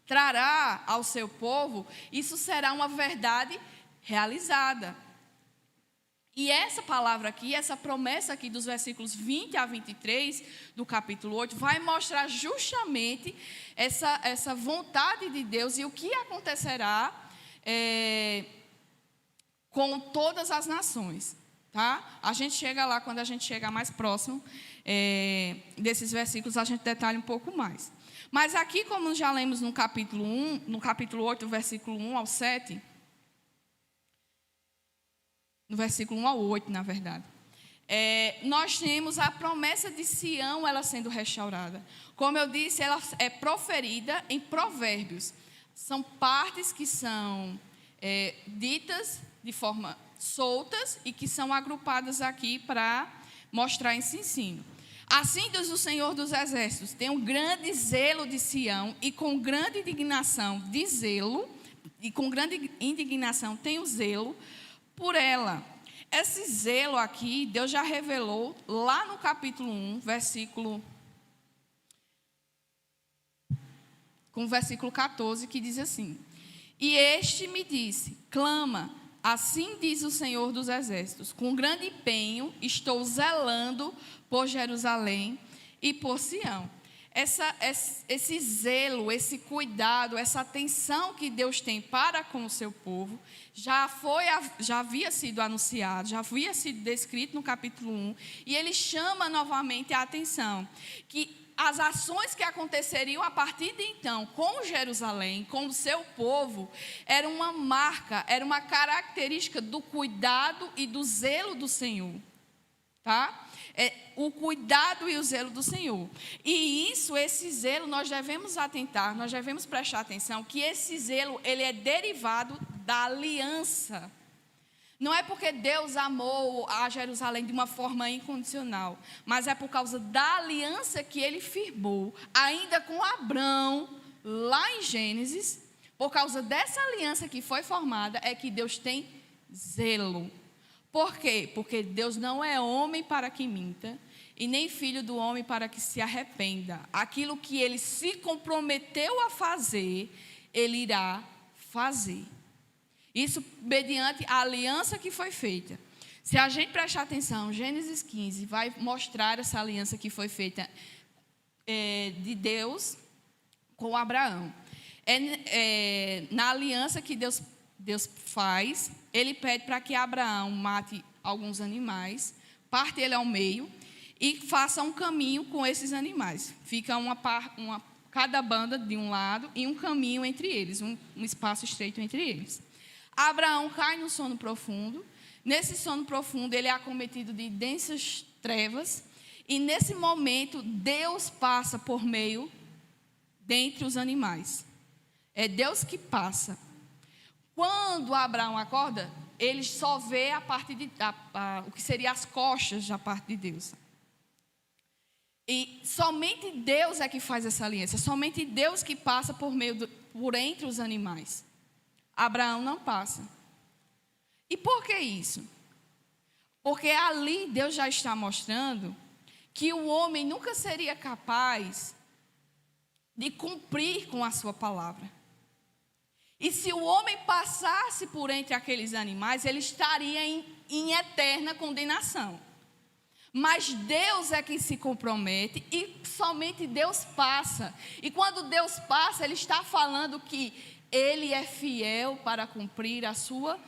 trará ao seu povo, isso será uma verdade realizada. E essa palavra aqui, essa promessa aqui dos versículos 20 a 23 do capítulo 8, vai mostrar justamente essa vontade de Deus e o que acontecerá com todas as nações. Tá? A gente chega lá, quando a gente chegar mais próximo desses versículos, a gente detalha um pouco mais. Mas aqui, como já lemos no capítulo 1, no capítulo 8, versículo 1 ao 7, no versículo 1 ao 8, na verdade, nós temos a promessa de Sião, ela sendo restaurada. Como eu disse, ela é proferida em provérbios. São partes que são ditas de forma soltas e que são agrupadas aqui para mostrar esse ensino. Assim diz o Senhor dos Exércitos: tem um grande zelo de Sião, e com grande indignação de zelo, e com grande indignação tenho zelo por ela. Esse zelo aqui, Deus já revelou lá no capítulo 1, versículo 14, que diz assim: e este me disse, clama, assim diz o Senhor dos Exércitos, com grande empenho estou zelando por Jerusalém e por Sião. Esse zelo, esse cuidado, essa atenção que Deus tem para com o seu povo, já havia sido anunciado, já havia sido descrito no capítulo 1, e ele chama novamente a atenção, que as ações que aconteceriam a partir de então com Jerusalém, com o seu povo, era uma marca, era uma característica do cuidado e do zelo do Senhor. Tá? O cuidado e o zelo do Senhor. E esse zelo, nós devemos atentar, nós devemos prestar atenção, que esse zelo, ele é derivado da aliança. Não é porque Deus amou a Jerusalém de uma forma incondicional, mas é por causa da aliança que ele firmou, ainda com Abrão, lá em Gênesis. Por causa dessa aliança que foi formada, é que Deus tem zelo. Por quê? Porque Deus não é homem para que minta, e nem filho do homem para que se arrependa. Aquilo que ele se comprometeu a fazer, ele irá fazer. Isso mediante a aliança que foi feita. Se a gente prestar atenção, Gênesis 15 vai mostrar essa aliança que foi feita de Deus com Abraão. Na aliança que Deus faz, ele pede para que Abraão mate alguns animais, parte ele ao meio e faça um caminho com esses animais. Fica cada banda de um lado e um caminho entre eles, um espaço estreito entre eles. Abraão cai no sono profundo. Nesse sono profundo, ele é acometido de densas trevas. E nesse momento, Deus passa por meio dentre os animais. É Deus que passa. Quando Abraão acorda, ele só vê a parte o que seria as costas da parte de Deus. E somente Deus é que faz essa aliança. Somente Deus que passa por entre os animais. Abraão não passa. E por que isso? Porque ali Deus já está mostrando que o homem nunca seria capaz de cumprir com a sua palavra. E se o homem passasse por entre aqueles animais, ele estaria em eterna condenação. Mas Deus é quem se compromete e somente Deus passa. E quando Deus passa, Ele está falando que Ele é fiel para cumprir a sua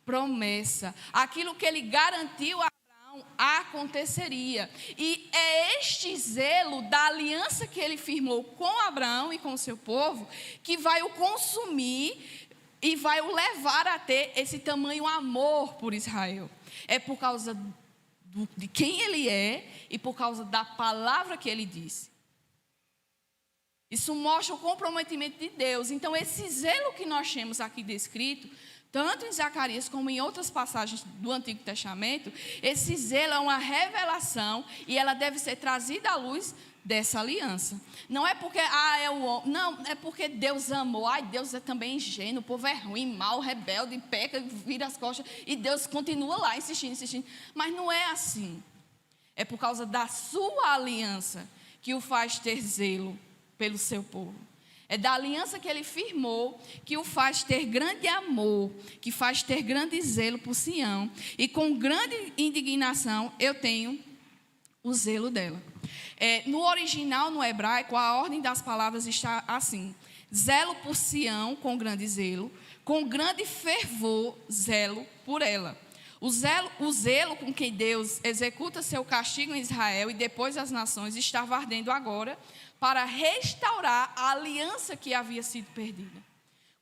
promessa. Aquilo que ele garantiu a Abraão aconteceria. E é este zelo da aliança que ele firmou com Abraão e com o seu povo que vai o consumir e vai o levar a ter esse tamanho amor por Israel. É por causa de quem ele é e por causa da palavra que ele disse. Isso mostra o comprometimento de Deus. Então, esse zelo que nós temos aqui descrito, tanto em Zacarias como em outras passagens do Antigo Testamento, esse zelo é uma revelação e ela deve ser trazida à luz dessa aliança. Não é porque, não, é porque Deus amou. Deus é também ingênuo, o povo é ruim, mau, rebelde, peca, vira as costas, e Deus continua lá insistindo. Mas não é assim. É por causa da sua aliança que o faz ter zelo pelo seu povo. É da aliança que ele firmou que o faz ter grande amor, que faz ter grande zelo por Sião. E com grande indignação eu tenho o zelo dela. No original, no hebraico, a ordem das palavras está assim: zelo por Sião, com grande zelo, com grande fervor, zelo por ela. O zelo com que Deus executa seu castigo em Israel e depois as nações estava ardendo agora para restaurar a aliança que havia sido perdida.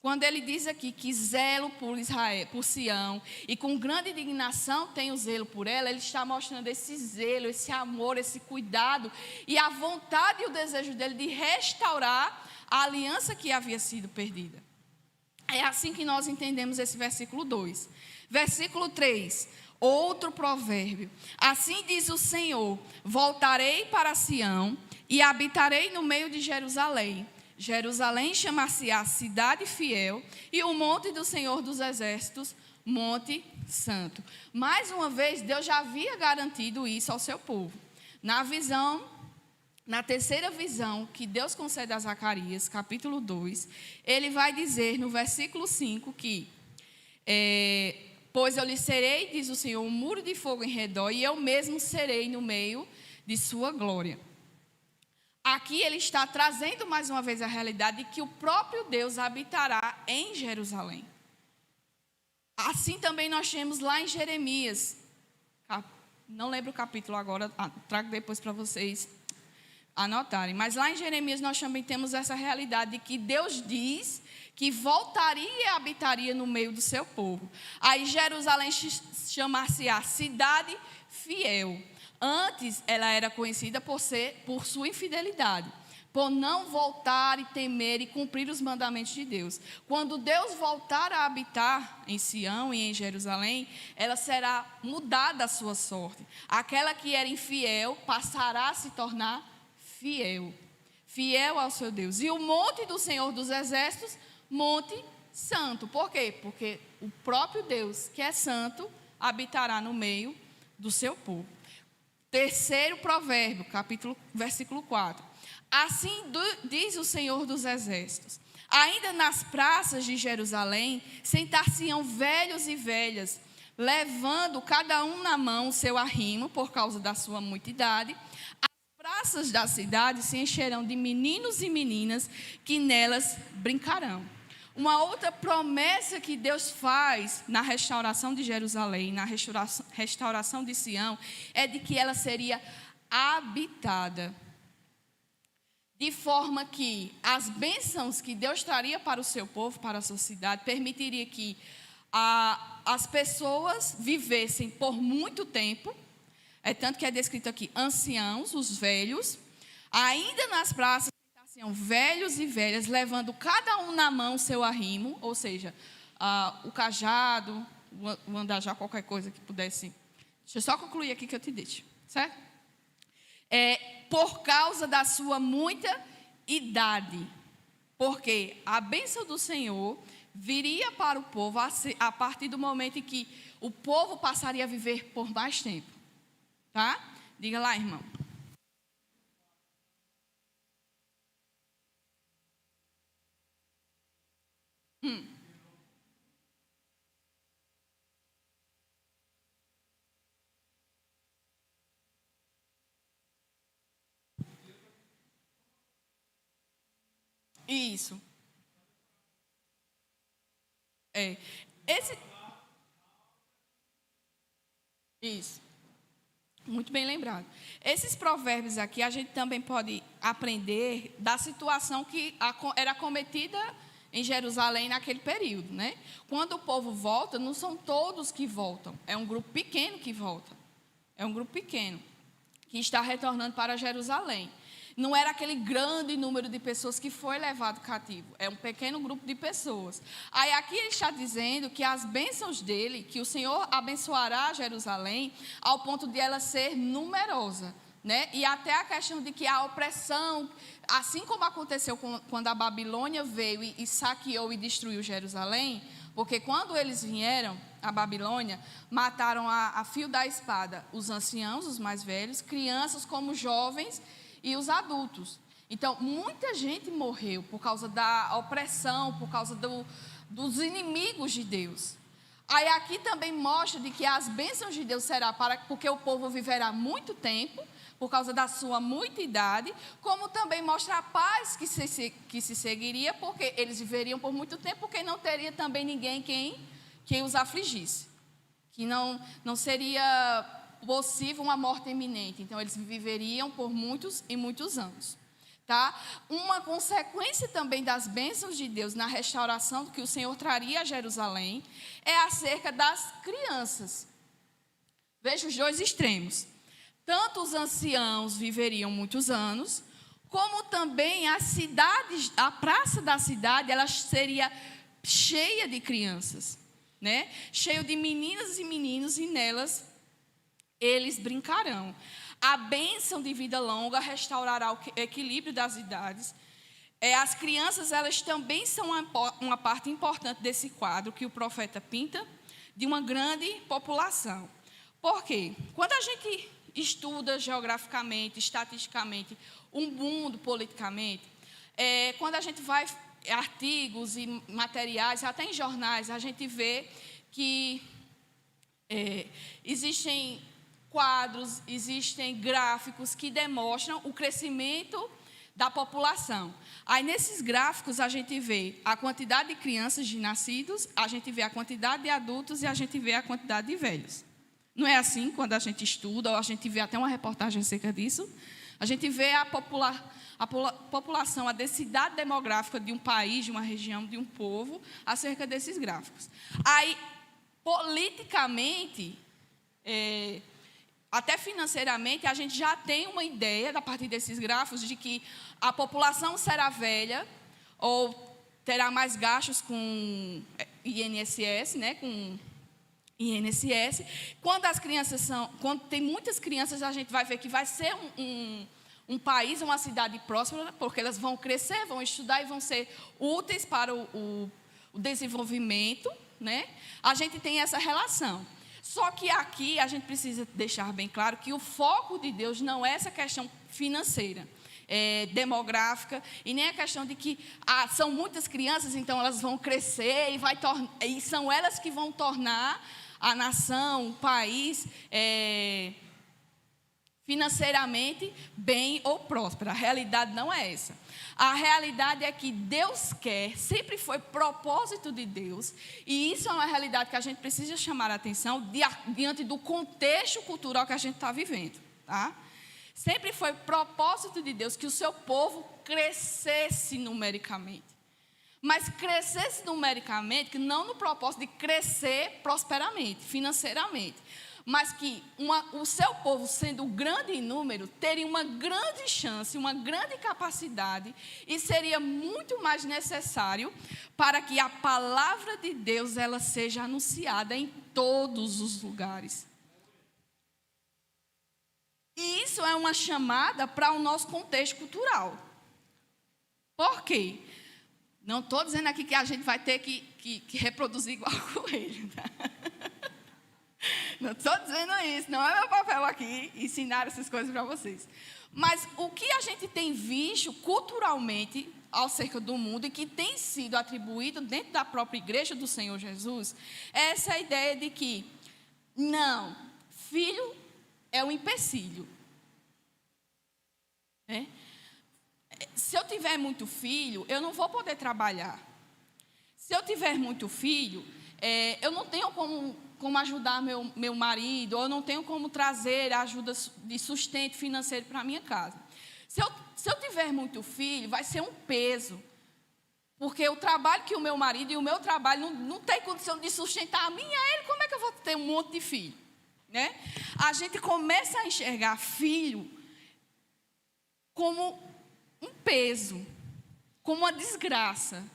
Quando ele diz aqui que zelo por Israel, por Sião, e com grande indignação tem o zelo por ela, ele está mostrando esse zelo, esse amor, esse cuidado e a vontade e o desejo dele de restaurar a aliança que havia sido perdida. É assim que nós entendemos esse versículo 2. Versículo 3, outro provérbio. Assim diz o Senhor: voltarei para Sião e habitarei no meio de Jerusalém. Jerusalém chamar-se-á cidade fiel e o monte do Senhor dos Exércitos, monte santo. Mais uma vez, Deus já havia garantido isso ao seu povo. Na terceira visão que Deus concede a Zacarias, capítulo 2, ele vai dizer no versículo 5 que pois eu lhe serei, diz o Senhor, um muro de fogo em redor, e eu mesmo serei no meio de sua glória. Aqui ele está trazendo mais uma vez a realidade de que o próprio Deus habitará em Jerusalém. Assim também nós temos lá em Jeremias, não lembro o capítulo agora, trago depois para vocês anotarem, mas lá em Jeremias nós também temos essa realidade de que Deus diz que voltaria e habitaria no meio do seu povo. Aí Jerusalém chamar-se-á cidade fiel. Antes ela era conhecida por sua infidelidade, por não voltar e temer e cumprir os mandamentos de Deus. Quando Deus voltar a habitar em Sião e em Jerusalém, ela será mudada a sua sorte. Aquela que era infiel passará a se tornar fiel, fiel ao seu Deus. E o monte do Senhor dos Exércitos, monte santo. Por quê? Porque o próprio Deus, que é santo, habitará no meio do seu povo. Terceiro provérbio, versículo 4. Assim diz o Senhor dos Exércitos: ainda nas praças de Jerusalém sentar-se-ão velhos e velhas, levando cada um na mão o seu arrimo, por causa da sua muita idade. As praças da cidade se encherão de meninos e meninas que nelas brincarão. Uma outra promessa que Deus faz na restauração de Jerusalém, na restauração de Sião, é de que ela seria habitada. De forma que as bênçãos que Deus traria para o seu povo, para a sua cidade, permitiria que as pessoas vivessem por muito tempo. É tanto que é descrito aqui, anciãos, os velhos, ainda nas praças, velhos e velhas, levando cada um na mão o seu arrimo, ou seja, o cajado, o andajá, qualquer coisa que pudesse. Deixa eu só concluir aqui que eu te deixo, certo? Por causa da sua muita idade, porque a bênção do Senhor viria para o povo a partir do momento em que o povo passaria a viver por mais tempo, tá? Diga lá, irmão. Isso. É. Esse, isso. Muito bem lembrado. Esses provérbios aqui, a gente também pode aprender da situação que era cometida em Jerusalém naquele período, né? Quando o povo volta, não são todos que voltam, é um grupo pequeno que volta. É um grupo pequeno que está retornando para Jerusalém. Não era aquele grande número de pessoas que foi levado cativo, é um pequeno grupo de pessoas. Aí aqui ele está dizendo que as bênçãos dele, que o Senhor abençoará Jerusalém ao ponto de ela ser numerosa, né? E até a questão de que a opressão, assim como aconteceu quando a Babilônia veio e saqueou e destruiu Jerusalém, porque quando eles vieram à Babilônia, mataram a fio da espada os anciãos, os mais velhos, crianças como jovens e os adultos. Então, muita gente morreu por causa da opressão, por causa dos inimigos de Deus. Aí aqui também mostra de que as bênçãos de Deus será porque o povo viverá muito tempo, por causa da sua muita idade, como também mostra a paz que se seguiria, porque eles viveriam por muito tempo, porque não teria também ninguém quem os afligisse. Que não seria possível uma morte iminente. Então, eles viveriam por muitos e muitos anos. Tá? Uma consequência também das bênçãos de Deus na restauração que o Senhor traria a Jerusalém é acerca das crianças. Veja os dois extremos. Tanto os anciãos viveriam muitos anos, como também a cidade, a praça da cidade, ela seria cheia de crianças, né? Cheio de meninas e meninos, e nelas eles brincarão. A bênção de vida longa restaurará o equilíbrio das idades. As crianças, elas também são uma parte importante desse quadro que o profeta pinta, de uma grande população. Por quê? Quando a gente estuda geograficamente, estatisticamente, o mundo politicamente, quando a gente vai artigos e materiais, até em jornais, a gente vê que existem quadros, existem gráficos que demonstram o crescimento da população. Aí, nesses gráficos, a gente vê a quantidade de crianças de nascidos, a gente vê a quantidade de adultos e a gente vê a quantidade de velhos. Não é assim quando a gente estuda, ou a gente vê até uma reportagem acerca disso? A gente vê a população, a densidade demográfica de um país, de uma região, de um povo, acerca desses gráficos. Aí, politicamente, até financeiramente, a gente já tem uma ideia, a partir desses gráficos, de que a população será velha, ou terá mais gastos com INSS, né, com INSS. Quando tem muitas crianças, a gente vai ver que vai ser um país, uma cidade próspera, porque elas vão crescer, vão estudar e vão ser úteis para o desenvolvimento, né? A gente tem essa relação. Só que aqui a gente precisa deixar bem claro que o foco de Deus não é essa questão financeira, demográfica, e nem a questão de que são muitas crianças, então elas vão crescer e são elas que vão tornar a nação, o país, financeiramente bem ou próspera. A realidade não é essa. A realidade é que Deus quer, sempre foi propósito de Deus, e isso é uma realidade que a gente precisa chamar a atenção diante do contexto cultural que a gente está vivendo. Tá? Sempre foi propósito de Deus que o seu povo crescesse numericamente. Mas crescesse numericamente, não no propósito de crescer prosperamente, financeiramente, mas que o seu povo, sendo grande em número, teria uma grande chance, uma grande capacidade, e seria muito mais necessário para que a palavra de Deus ela seja anunciada em todos os lugares. E isso é uma chamada para o nosso contexto cultural. Por quê? Não estou dizendo aqui que a gente vai ter que reproduzir igual o coelho, tá? Não estou dizendo isso, não é meu papel aqui ensinar essas coisas para vocês. Mas o que a gente tem visto culturalmente acerca do mundo e que tem sido atribuído dentro da própria igreja do Senhor Jesus, é essa ideia de que, não, filho é um empecilho. Se eu tiver muito filho, eu não vou poder trabalhar. Se eu tiver muito filho, eu não tenho como ajudar meu marido, ou eu não tenho como trazer ajuda de sustento financeiro para a minha casa. Se eu tiver muito filho, vai ser um peso. Porque o trabalho que o meu marido e o meu trabalho não tem condição de sustentar a mim e a ele, como é que eu vou ter um monte de filho? Né? A gente começa a enxergar filho como um peso, como uma desgraça.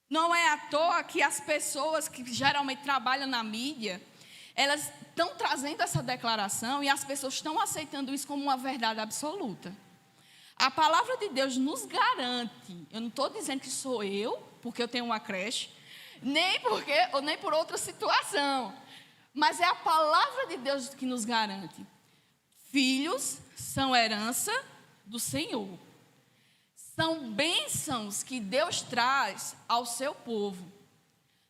Não é à toa que as pessoas que geralmente trabalham na mídia, elas estão trazendo essa declaração e as pessoas estão aceitando isso como uma verdade absoluta. A palavra de Deus nos garante, eu não estou dizendo que sou eu, porque eu tenho uma creche, nem por outra situação, mas é a palavra de Deus que nos garante. Filhos são herança do Senhor. São bênçãos que Deus traz ao seu povo.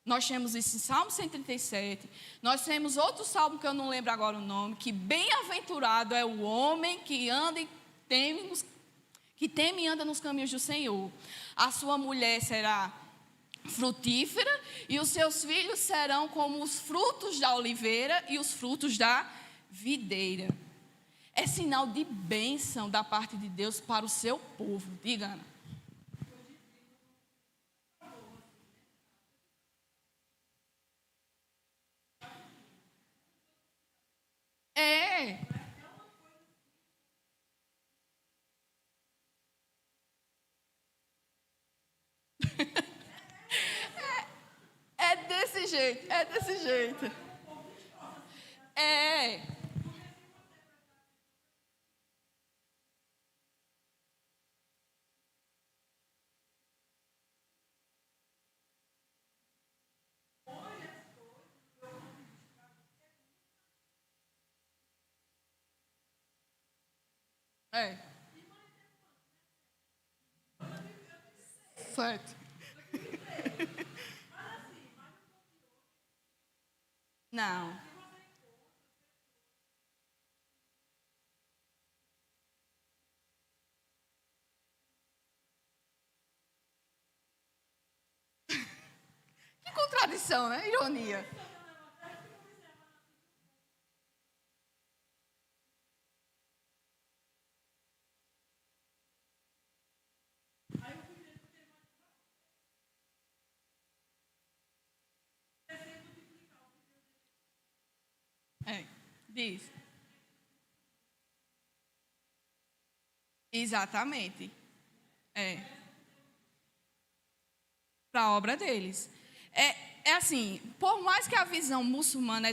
Nós temos isso em Salmo 137. Nós temos outro salmo que eu não lembro agora o nome, que bem-aventurado é o homem que teme e anda nos caminhos do Senhor. A sua mulher será frutífera e os seus filhos serão como os frutos da oliveira e os frutos da videira. É sinal de bênção da parte de Deus para o seu povo. Diga, Ana. É. É desse jeito, é desse jeito. É. É. Certo. Não. Que contradição, né? Ironia. É. Diz. Exatamente. É. Para a obra deles. É assim, por mais que a visão muçulmana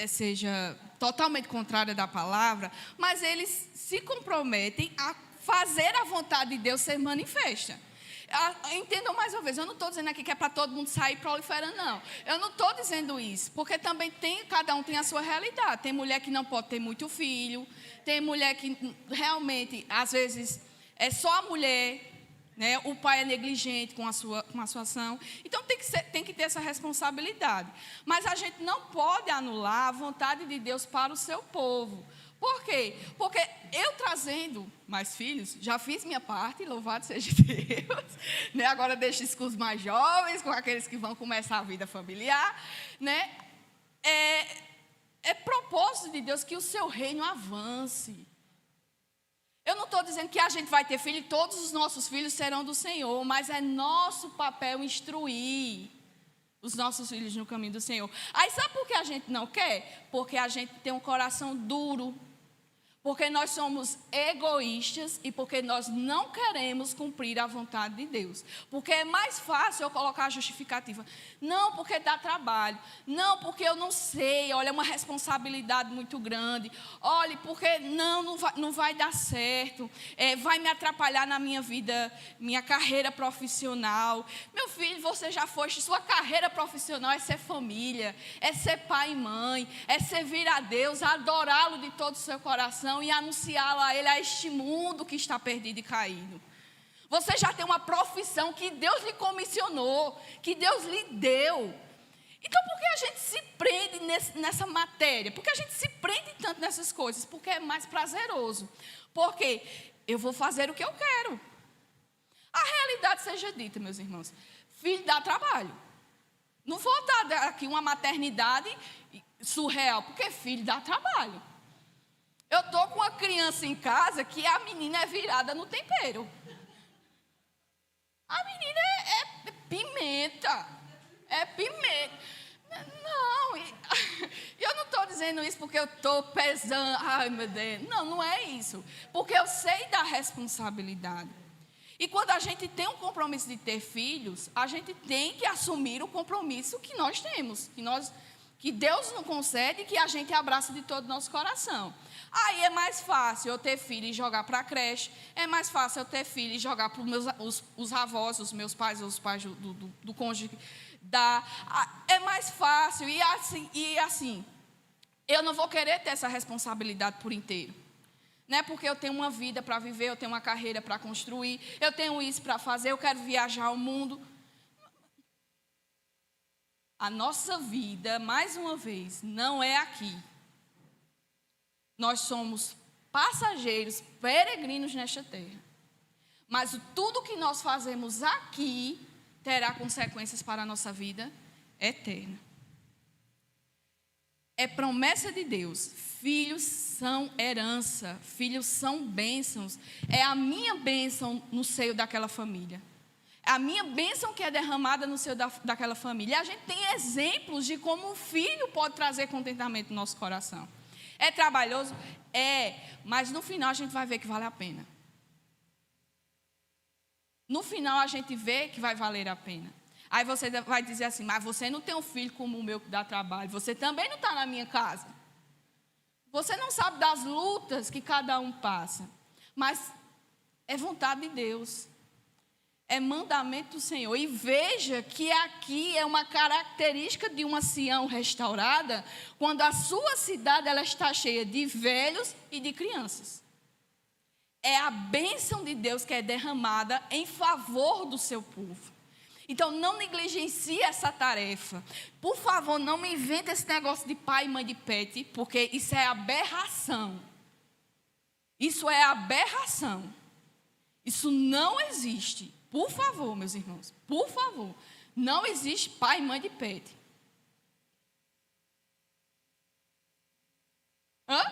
seja totalmente contrária da palavra, mas eles se comprometem a fazer a vontade de Deus ser manifesta. Entendam mais uma vez, eu não estou dizendo aqui que é para todo mundo sair proliferando, não. Eu não estou dizendo isso, porque também cada um tem a sua realidade. Tem mulher que não pode ter muito filho, tem mulher que realmente, às vezes, é só a mulher, né? O pai é negligente com a sua ação. Então, tem que ter essa responsabilidade. Mas a gente não pode anular a vontade de Deus para o seu povo. Por quê? Porque eu trazendo mais filhos, já fiz minha parte, louvado seja Deus. Né? Agora deixo isso com os mais jovens, com aqueles que vão começar a vida familiar. Né? É propósito de Deus que o seu reino avance. Eu não estou dizendo que a gente vai ter filho e todos os nossos filhos serão do Senhor, mas é nosso papel instruir os nossos filhos no caminho do Senhor. Aí sabe por que a gente não quer? Porque a gente tem um coração duro. Porque nós somos egoístas e porque nós não queremos cumprir a vontade de Deus. Porque é mais fácil eu colocar a justificativa. Não, porque dá trabalho. Não, porque eu não sei. Olha, é uma responsabilidade muito grande. Olha, porque não vai dar certo. Vai me atrapalhar na minha vida, minha carreira profissional. Meu filho, você já foi. Sua carreira profissional é ser família, é ser pai e mãe, é servir a Deus, adorá-lo de todo o seu coração e anunciá-lo a Ele, a este mundo que está perdido e caído. Você já tem uma profissão que Deus lhe comissionou, que Deus lhe deu. Então, por que a gente se prende nessa matéria? Por que a gente se prende tanto nessas coisas? Porque é mais prazeroso. Porque eu vou fazer o que eu quero. A realidade seja dita, meus irmãos. Filho dá trabalho. Não vou dar aqui uma maternidade surreal, porque filho dá trabalho. Eu estou com uma criança em casa que a menina é virada no tempero. A menina é pimenta. É pimenta. Não, eu não estou dizendo isso porque eu estou pesando. Ai, meu Deus. Não, não é isso. Porque eu sei da responsabilidade. E quando a gente tem um compromisso de ter filhos, a gente tem que assumir o compromisso que nós temos, que Deus nos concede e que a gente abraça de todo o nosso coração. Aí é mais fácil eu ter filho e jogar para a creche, é mais fácil eu ter filho e jogar para os avós, os meus pais, os pais do cônjuge. É mais fácil, e assim, eu não vou querer ter essa responsabilidade por inteiro. Não é porque eu tenho uma vida para viver, eu tenho uma carreira para construir, eu tenho isso para fazer, eu quero viajar ao mundo. A nossa vida, mais uma vez, não é aqui. Nós somos passageiros, peregrinos nesta terra. Mas tudo que nós fazemos aqui terá consequências para a nossa vida eterna. É promessa de Deus. Filhos são herança, filhos são bênçãos. É a minha bênção no seio daquela família. É a minha bênção que é derramada no seio daquela família. E a gente tem exemplos de como um filho pode trazer contentamento no nosso coração. É trabalhoso? É, mas no final a gente vai ver que vale a pena. No final a gente vê que vai valer a pena. Aí você vai dizer assim, mas você não tem um filho como o meu que dá trabalho. Você também não está na minha casa. Você não sabe das lutas que cada um passa. Mas é vontade de Deus. É mandamento do Senhor. E veja que aqui é uma característica de uma Sião restaurada, quando a sua cidade ela está cheia de velhos e de crianças. É a bênção de Deus que é derramada em favor do seu povo. Então, não negligencie essa tarefa. Por favor, não me invente esse negócio de pai e mãe de pet, porque isso é aberração. Isso é aberração. Isso não existe. Por favor, meus irmãos, por favor. Não existe pai e mãe de pet. Hã?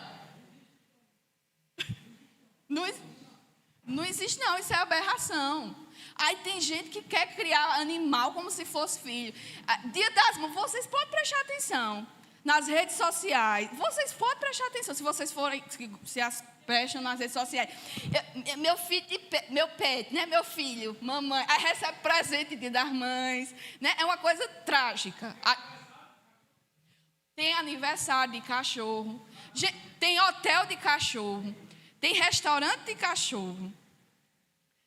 Não existe não, isso é aberração. Aí tem gente que quer criar animal como se fosse filho. Dia das Mães, vocês podem prestar atenção nas redes sociais. Vocês podem prestar atenção se vocês forem, se as prestam nas redes sociais. Meu filho, meu pet, né? Meu filho, mamãe, aí recebe presente Dia das Mães, né? É uma coisa trágica. Tem aniversário de cachorro, tem hotel de cachorro, tem restaurante de cachorro.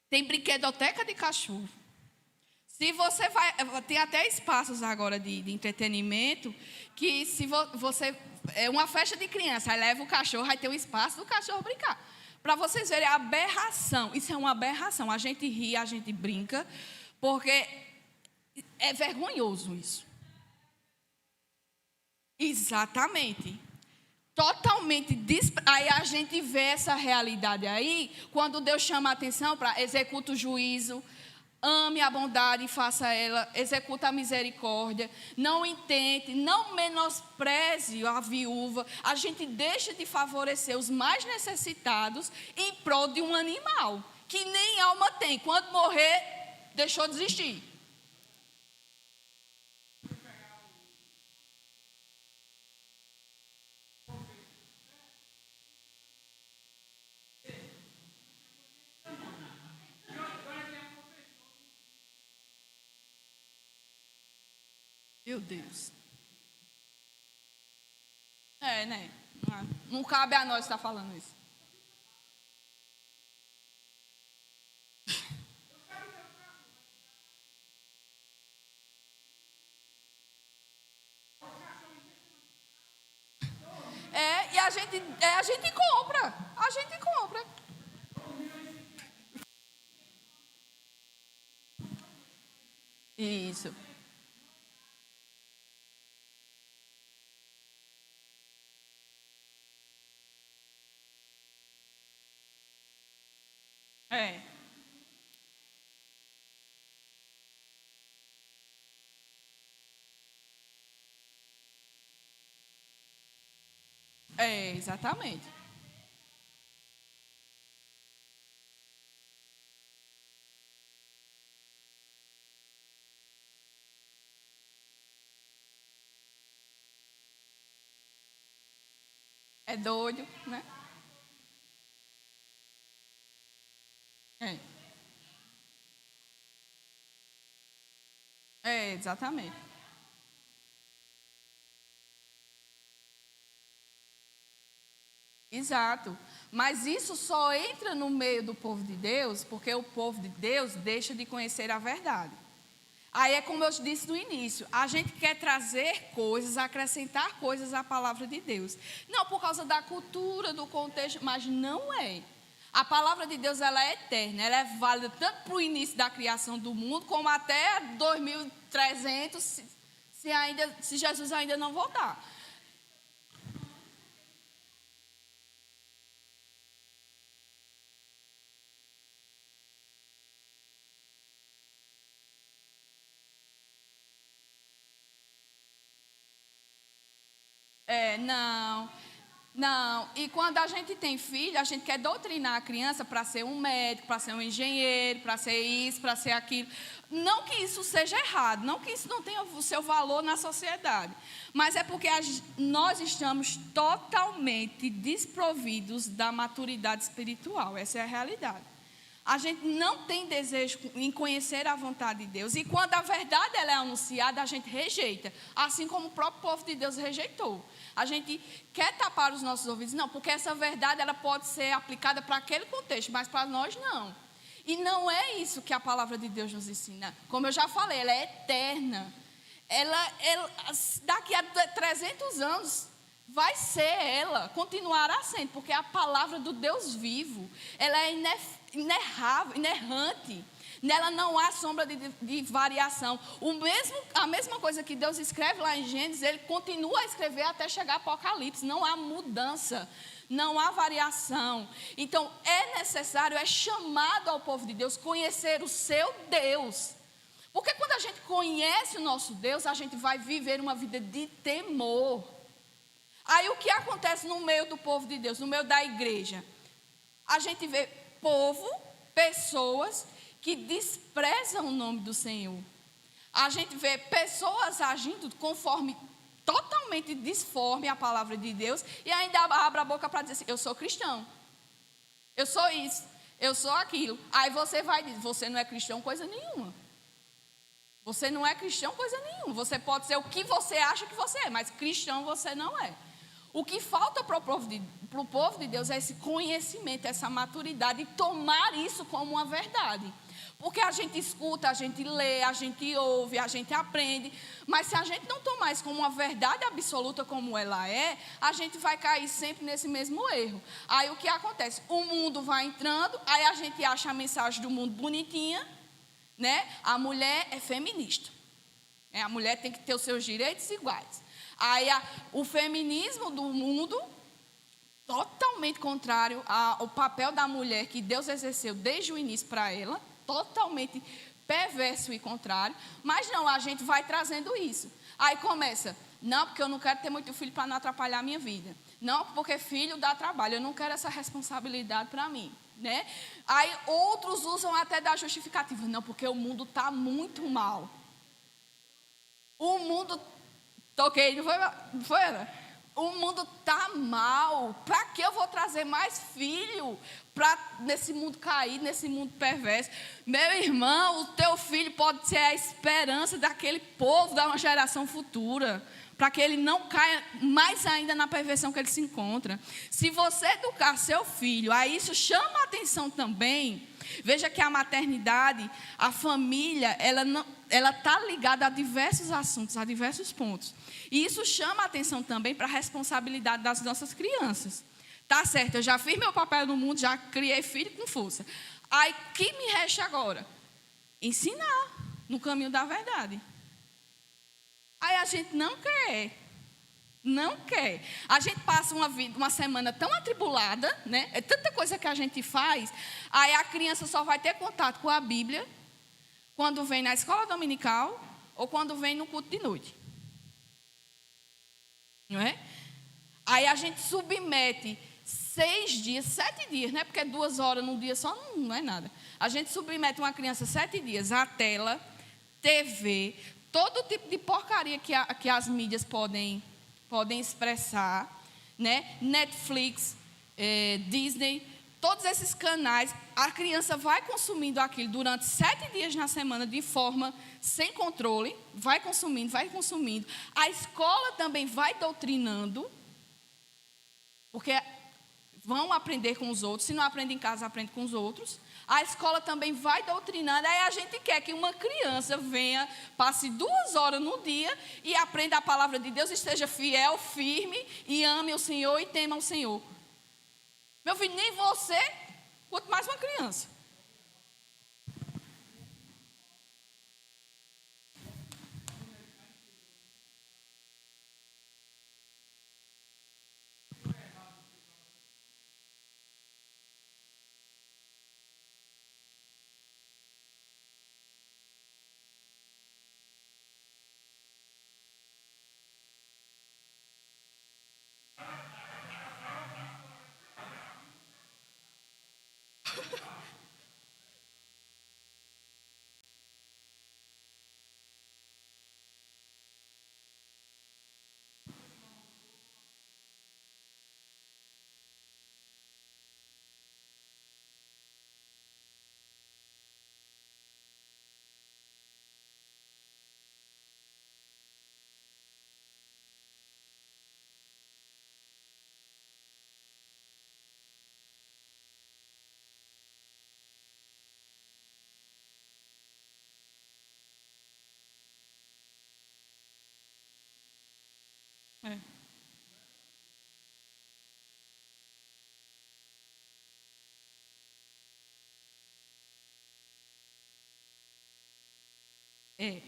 Tem brinquedoteca de cachorro. Se você vai... Tem até espaços agora de entretenimento, que se você... É uma festa de criança, aí leva o cachorro, aí tem um espaço do cachorro brincar. Para vocês verem a aberração. Isso é uma aberração. A gente ri, a gente brinca, porque é vergonhoso isso. Exatamente. Totalmente, aí a gente vê essa realidade aí, quando Deus chama a atenção para executa o juízo, ame a bondade e faça ela, executa a misericórdia, não intente, não menospreze a viúva, a gente deixa de favorecer os mais necessitados em prol de um animal, que nem alma tem, quando morrer, deixou de existir. Meu Deus. É, né? Não cabe a nós estar falando isso. E a gente compra. A gente compra. Isso. É. Exatamente. É doido, né? É, exatamente. Exato. Mas isso só entra no meio do povo de Deus porque o povo de Deus deixa de conhecer a verdade. Aí é como eu disse no início, a gente quer trazer coisas, acrescentar coisas à palavra de Deus. Não por causa da cultura, do contexto, mas não é. A palavra de Deus, ela é eterna, ela é válida tanto para o início da criação do mundo, como até 2300, se Jesus ainda não voltar. Não, não. E quando a gente tem filho, a gente quer doutrinar a criança para ser um médico, para ser um engenheiro, para ser isso, para ser aquilo. Não que isso seja errado, não que isso não tenha o seu valor na sociedade, mas é porque nós estamos totalmente desprovidos da maturidade espiritual. Essa é a realidade. A gente não tem desejo em conhecer a vontade de Deus. E quando a verdade ela é anunciada, a gente rejeita. Assim como o próprio povo de Deus rejeitou. A gente quer tapar os nossos ouvidos. Não, porque essa verdade ela pode ser aplicada para aquele contexto, mas para nós não. E não é isso que a palavra de Deus nos ensina. Como eu já falei, ela é eterna. Daqui a 300 anos, vai ser ela, continuará sendo, porque é a palavra do Deus vivo. Ela é inerrável, inerrante. Nela não há sombra de variação. A mesma coisa que Deus escreve lá em Gênesis, Ele continua a escrever até chegar ao Apocalipse. Não há mudança, não há variação. Então, é necessário, é chamado ao povo de Deus conhecer o seu Deus. Porque quando a gente conhece o nosso Deus, a gente vai viver uma vida de temor. Aí o que acontece no meio do povo de Deus, no meio da igreja? A gente vê pessoas que desprezam o nome do Senhor. A gente vê pessoas agindo conforme, totalmente disforme a palavra de Deus, e ainda abre a boca para dizer assim, eu sou cristão, eu sou isso, eu sou aquilo. Aí você vai dizer, você não é cristão coisa nenhuma. Você não é cristão coisa nenhuma. Você pode ser o que você acha que você é, mas cristão você não é. O que falta para o povo de Deus é esse conhecimento, essa maturidade e tomar isso como uma verdade. Porque a gente escuta, a gente lê, a gente ouve, a gente aprende, mas se a gente não tomar isso como uma verdade absoluta como ela é, a gente vai cair sempre nesse mesmo erro. Aí o que acontece? O mundo vai entrando, aí a gente acha a mensagem do mundo bonitinha, né? A mulher é feminista. A mulher tem que ter os seus direitos iguais. Aí o feminismo do mundo, totalmente contrário ao papel da mulher que Deus exerceu desde o início para ela, totalmente perverso e contrário, mas não, a gente vai trazendo isso. Aí começa, não, porque eu não quero ter muito filho para não atrapalhar a minha vida. Não, porque filho dá trabalho, eu não quero essa responsabilidade para mim. Né? Aí outros usam até da justificativa, não, porque o mundo está muito mal. O mundo... Toquei, não foi, Ana? O mundo está mal. Para que eu vou trazer mais filho nesse mundo caído, nesse mundo perverso? Meu irmão, o teu filho pode ser a esperança daquele povo, da uma geração futura, para que ele não caia mais ainda na perversão que ele se encontra. Se você educar seu filho, aí isso chama a atenção também. Veja que a maternidade, a família, ela está ligada a diversos assuntos, a diversos pontos. E isso chama a atenção também para a responsabilidade das nossas crianças. Tá certo, eu já fiz meu papel no mundo, já criei filho com força. Aí, o que me resta agora? Ensinar no caminho da verdade. Aí a gente não quer. Não quer. A gente passa uma semana tão atribulada, né? É tanta coisa que a gente faz. Aí a criança só vai ter contato com a Bíblia quando vem na escola dominical ou quando vem no culto de noite. Não é? Aí a gente submete 6 dias, 7 dias, né? Porque 2 horas num dia só não é nada. A gente submete uma criança 7 dias à tela, TV, todo tipo de porcaria que as mídias podem expressar, né? Netflix, Disney, todos esses canais, a criança vai consumindo aquilo durante 7 dias na semana de forma sem controle, vai consumindo. A escola também vai doutrinando, porque vão aprender com os outros, se não aprende em casa, aprende com os outros. A escola também vai doutrinando, aí a gente quer que uma criança venha, passe 2 horas no dia e aprenda a palavra de Deus, esteja fiel, firme, e ame o Senhor e tema o Senhor. Meu filho, nem você, quanto mais uma criança. É. É.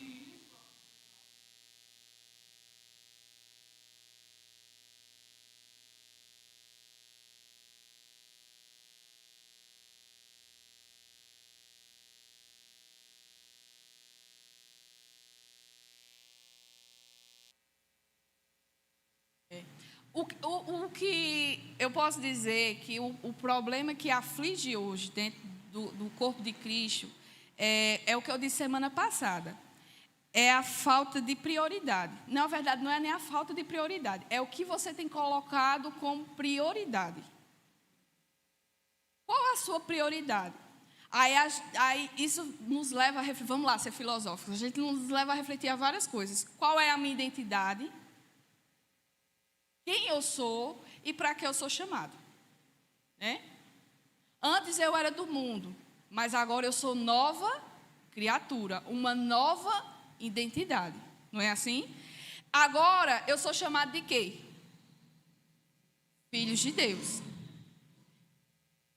O que eu posso dizer que o problema que aflige hoje dentro do corpo de Cristo é o que eu disse semana passada. É a falta de prioridade. Na verdade, não é nem a falta de prioridade. É o que você tem colocado como prioridade. Qual a sua prioridade? Aí isso nos leva a refletir. Vamos lá, ser filosóficos. A gente nos leva a refletir a várias coisas. Qual é a minha identidade? Quem eu sou e para que eu sou chamado? Né? Antes eu era do mundo, mas agora eu sou nova criatura, uma nova identidade. Não é assim? Agora eu sou chamado de quê? Filhos de Deus.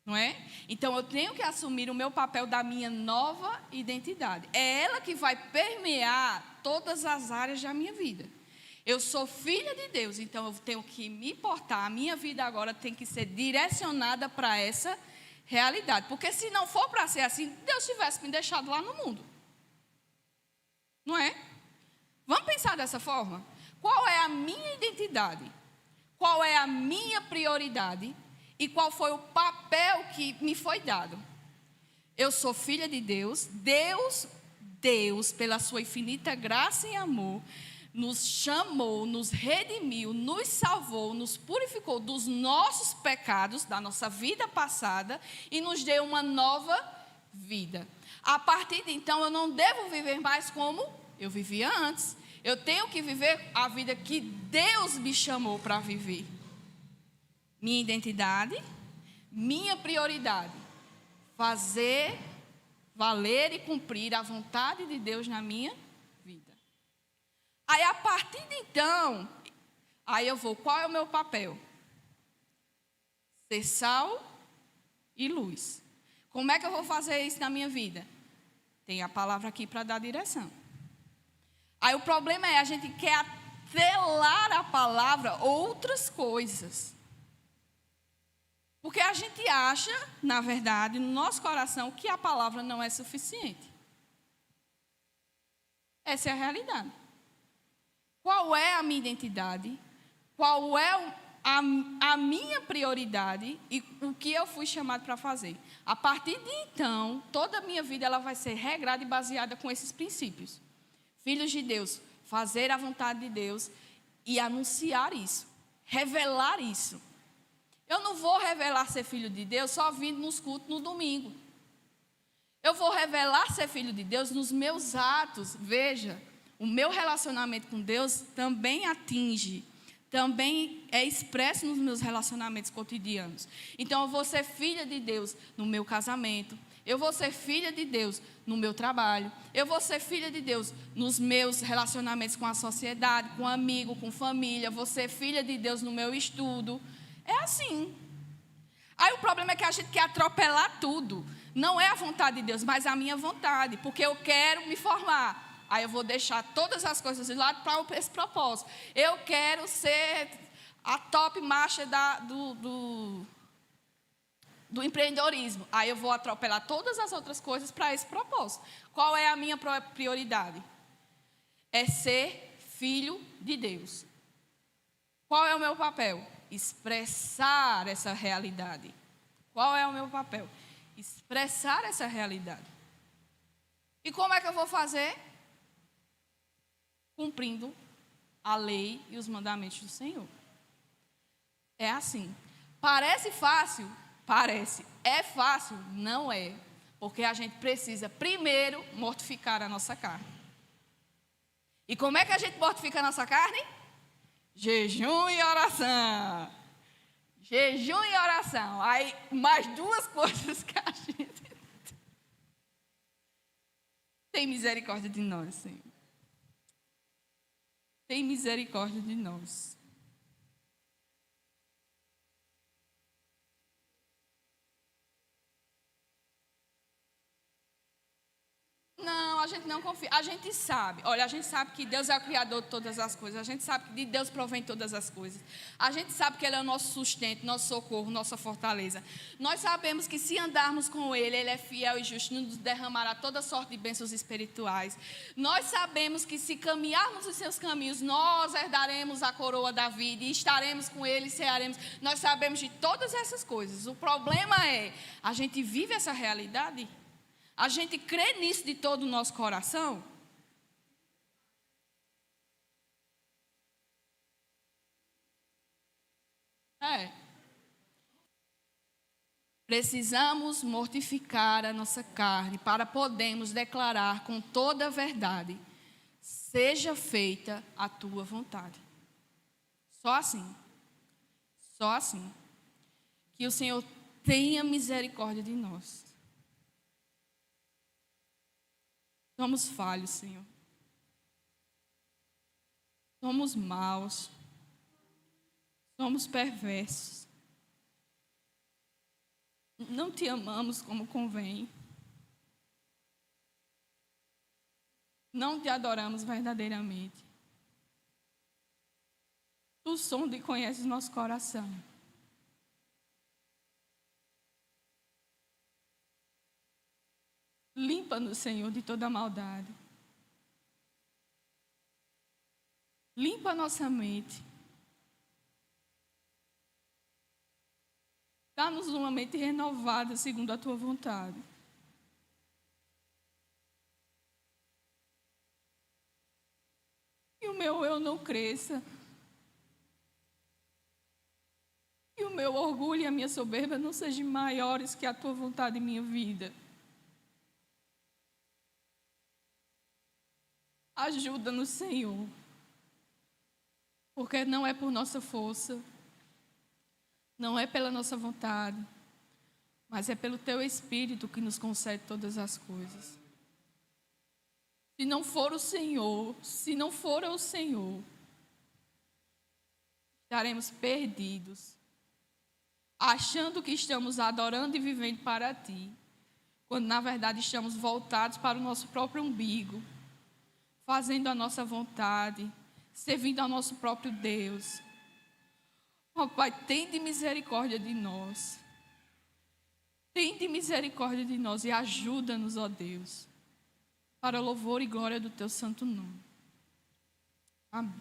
Não é? Então eu tenho que assumir o meu papel da minha nova identidade. É ela que vai permear todas as áreas da minha vida. Eu sou filha de Deus, então eu tenho que me portar. A minha vida agora tem que ser direcionada para essa realidade. Porque se não for para ser assim, Deus tivesse me deixado lá no mundo. Não é? Vamos pensar dessa forma? Qual é a minha identidade? Qual é a minha prioridade? E qual foi o papel que me foi dado? Eu sou filha de Deus. Deus, pela sua infinita graça e amor, nos chamou, nos redimiu, nos salvou, nos purificou dos nossos pecados, da nossa vida passada e nos deu uma nova vida. A partir de então, eu não devo viver mais como eu vivia antes. Eu tenho que viver a vida que Deus me chamou para viver. Minha identidade, minha prioridade. Fazer, valer e cumprir a vontade de Deus na minha vida. Aí, a partir de então, aí eu vou, qual é o meu papel? Ser sal e luz. Como é que eu vou fazer isso na minha vida? Tem a palavra aqui para dar direção. Aí o problema é, a gente quer atrelar a palavra outras coisas. Porque a gente acha, na verdade, no nosso coração, que a palavra não é suficiente. Essa é a realidade. Qual é a minha identidade? Qual é a minha prioridade e o que eu fui chamado para fazer. A partir de então, toda a minha vida ela vai ser regrada e baseada com esses princípios. Filhos de Deus, fazer a vontade de Deus e anunciar isso, revelar isso. Eu não vou revelar ser filho de Deus só vindo nos cultos no domingo. Eu vou revelar ser filho de Deus nos meus atos. Veja, o meu relacionamento com Deus também atinge, também é expresso nos meus relacionamentos cotidianos. Então, eu vou ser filha de Deus no meu casamento. Eu vou ser filha de Deus no meu trabalho. Eu vou ser filha de Deus nos meus relacionamentos com a sociedade, com amigo, com família. Eu vou ser filha de Deus no meu estudo. É assim. Aí o problema é que a gente quer atropelar tudo. Não é a vontade de Deus, mas a minha vontade. Porque eu quero me formar. Aí eu vou deixar todas as coisas de lado para esse propósito. Eu quero ser a top marcha do empreendedorismo. Aí eu vou atropelar todas as outras coisas para esse propósito. Qual é a minha prioridade? É ser filho de Deus. Qual é o meu papel? Expressar essa realidade. Qual é o meu papel? Expressar essa realidade. E como é que eu vou fazer? Cumprindo a lei e os mandamentos do Senhor. É assim. Parece fácil? Parece. É fácil? Não é. Porque a gente precisa primeiro mortificar a nossa carne. E como é que a gente mortifica a nossa carne? Jejum e oração. Jejum e oração. Aí, mais duas coisas que a gente tem misericórdia de nós, Senhor. Tem misericórdia de nós. Não, a gente não confia. A gente sabe. Olha, a gente sabe que Deus é o Criador de todas as coisas. A gente sabe que de Deus provém todas as coisas. A gente sabe que Ele é o nosso sustento, nosso socorro, nossa fortaleza. Nós sabemos que se andarmos com Ele, Ele é fiel e justo, nos derramará toda sorte de bênçãos espirituais. Nós sabemos que se caminharmos os seus caminhos, nós herdaremos a coroa da vida e estaremos com Ele e cearemos. Nós sabemos de todas essas coisas. O problema é, a gente vive essa realidade? A gente crê nisso de todo o nosso coração? É. Precisamos mortificar a nossa carne para podermos declarar com toda a verdade: seja feita a tua vontade. Só assim. Só assim. Que o Senhor tenha misericórdia de nós. Somos falhos, Senhor. Somos maus. Somos perversos. Não te amamos como convém. Não te adoramos verdadeiramente. Tu sonda e conheces nosso coração. Limpa-nos, Senhor, de toda maldade. Limpa a nossa mente. Dá-nos uma mente renovada segundo a tua vontade. E o meu eu não cresça. E o meu orgulho e a minha soberba não sejam maiores que a tua vontade em minha vida. Ajuda-nos, Senhor, porque não é por nossa força, não é pela nossa vontade, mas é pelo Teu Espírito que nos concede todas as coisas. Se não for o Senhor, se não for o Senhor, estaremos perdidos, achando que estamos adorando e vivendo para Ti, quando na verdade estamos voltados para o nosso próprio umbigo, fazendo a nossa vontade, servindo ao nosso próprio Deus. Ó Pai, tem de misericórdia de nós. Tem de misericórdia de nós e ajuda-nos, ó Deus, para louvor e glória do Teu santo nome. Amém.